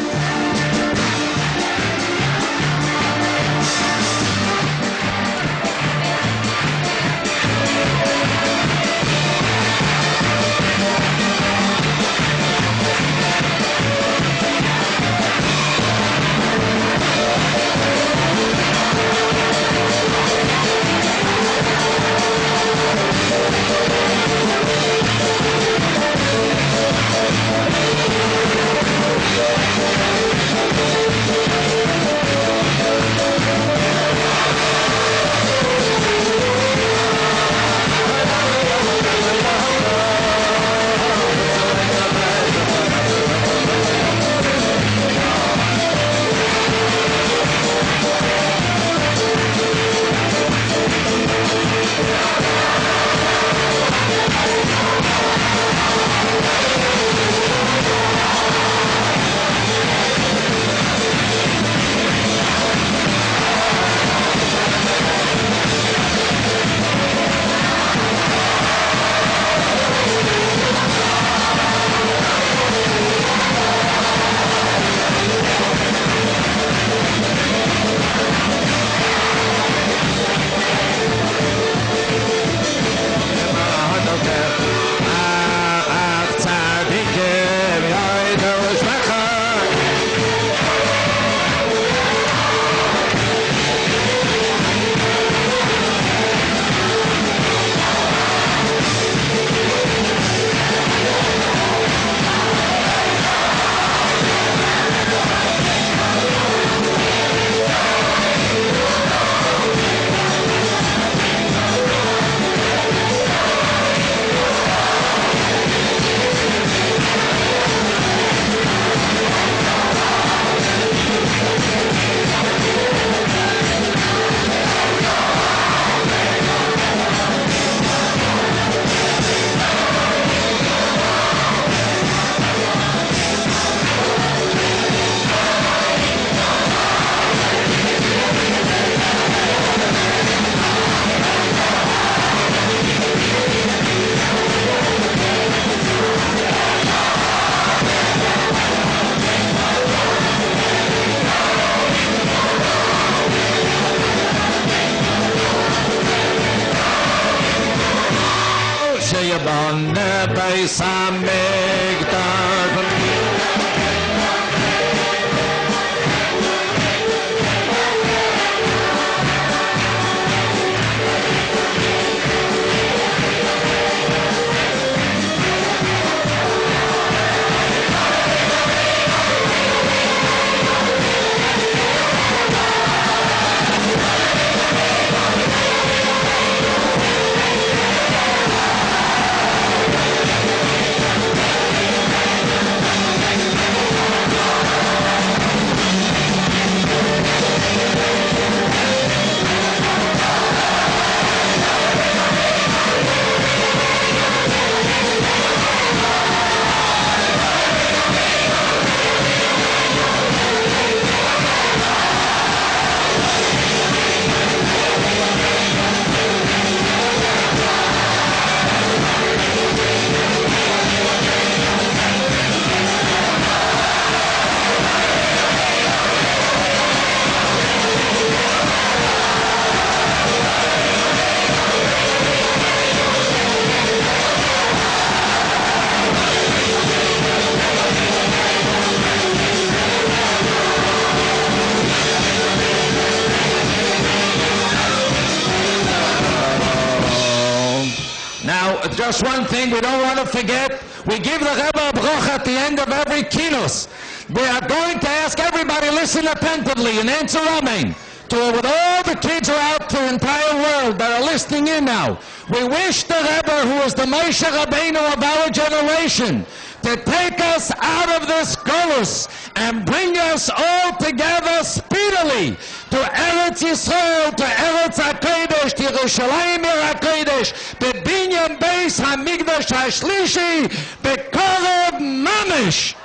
Just one thing we don't want to forget, we give the Rebbe a bracha at the end of every kinos. We are going to ask everybody, listen attentively and answer amen. With all the kids around the entire world that are listening in now, we wish the Rebbe, who is the Moshe Rabbeinu of our generation, to take us out of this golus and bring us all together speedily to Eretz Yisrael, to Eretz HaKodesh, to Yerushalayim HaKodesh, Bebinyan Beis HaMikdash HaShlishi, Bekorev Mamish.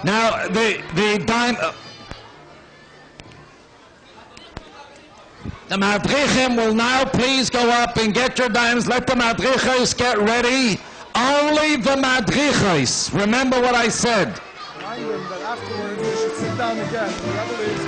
Now, the dime... the madrichim will now please go up and get your dimes. Let the madrichos get ready. Only the madrichos. Remember what I said. Remind them that afterwards they should sit down again. Whatever it is,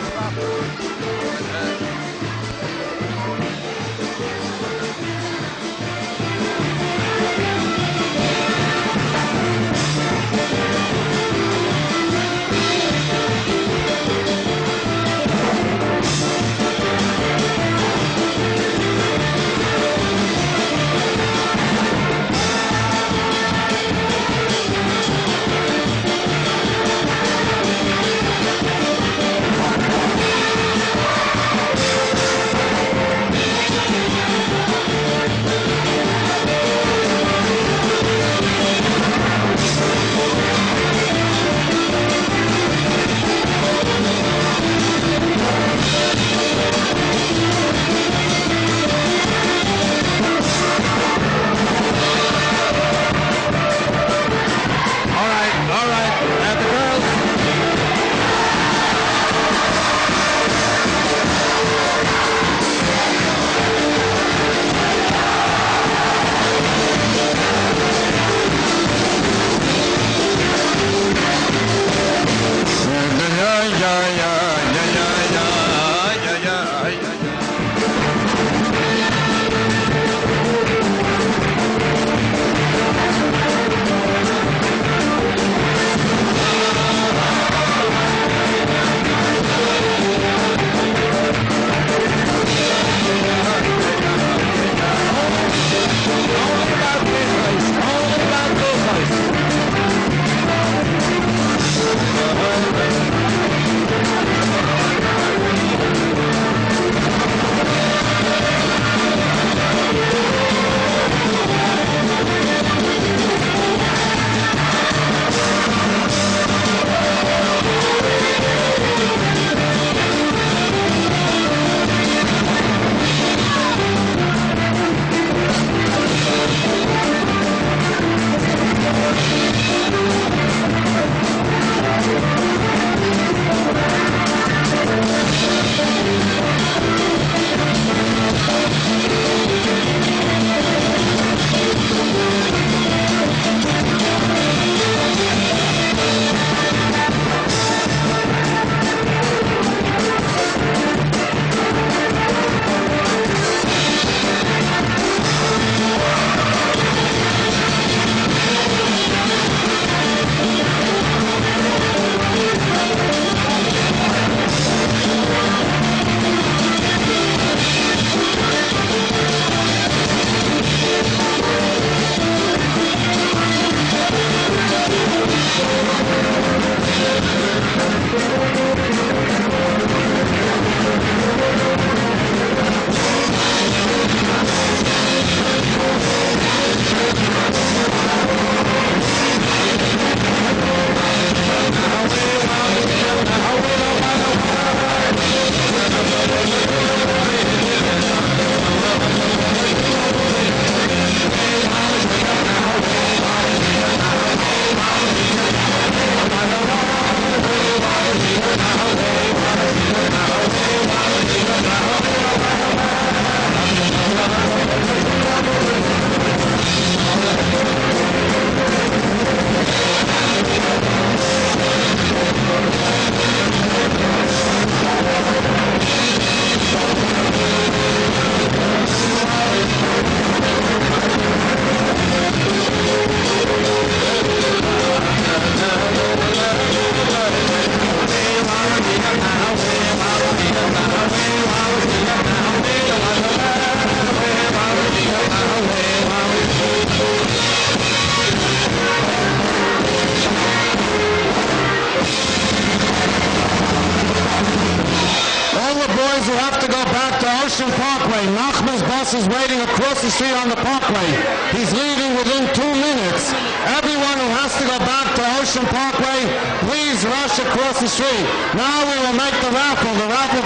Is waiting across the street on the Parkway. He's leaving within 2 minutes. Everyone who has to go back to Ocean Parkway, please rush across the street. Now we will make the raffle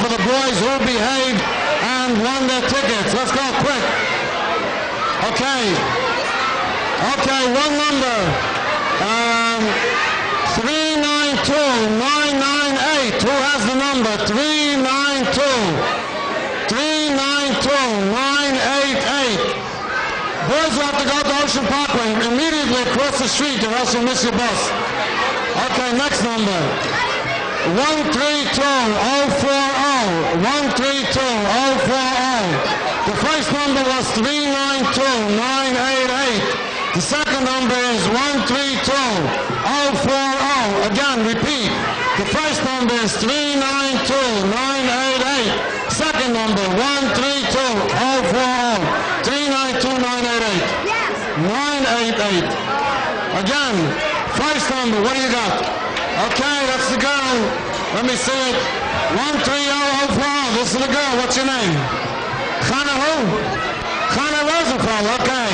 for the boys who behaved and won their tickets. Let's go quick. Okay, one number. 392. 392-998. Who has the number? 392-988. Boys will have to go to Ocean Parkway immediately across the street or else you'll miss your bus. Okay, next number. 132-040. 132-040. The first number was 392-988. The second number is 132-040. Again, repeat. The first number is 392-988. Second number, 132-040. 392-988. Yes. 988. Again, first number, what do you got? Okay, that's the girl. Let me see it. 130-040. This is the girl. What's your name? Chana who? Chana Rosenfeld. Okay.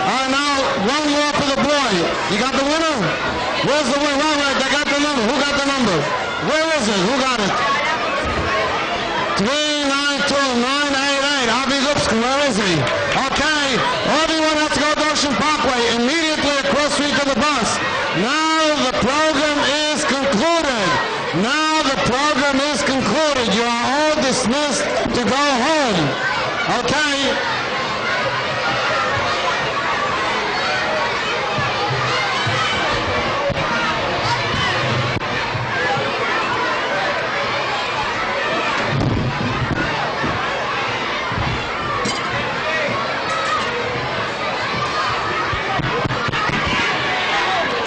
All right, now one more for the boy. You got the winner? Where's the winner? Right, they got the number. Who got the number? Where is it? Who got it? 392-988. Avi Lipsky, where is he? Okay. Everyone has to go to Ocean Parkway immediately across the street to the bus. Now the program is concluded. Now the program is concluded. You are all dismissed to go home. Okay?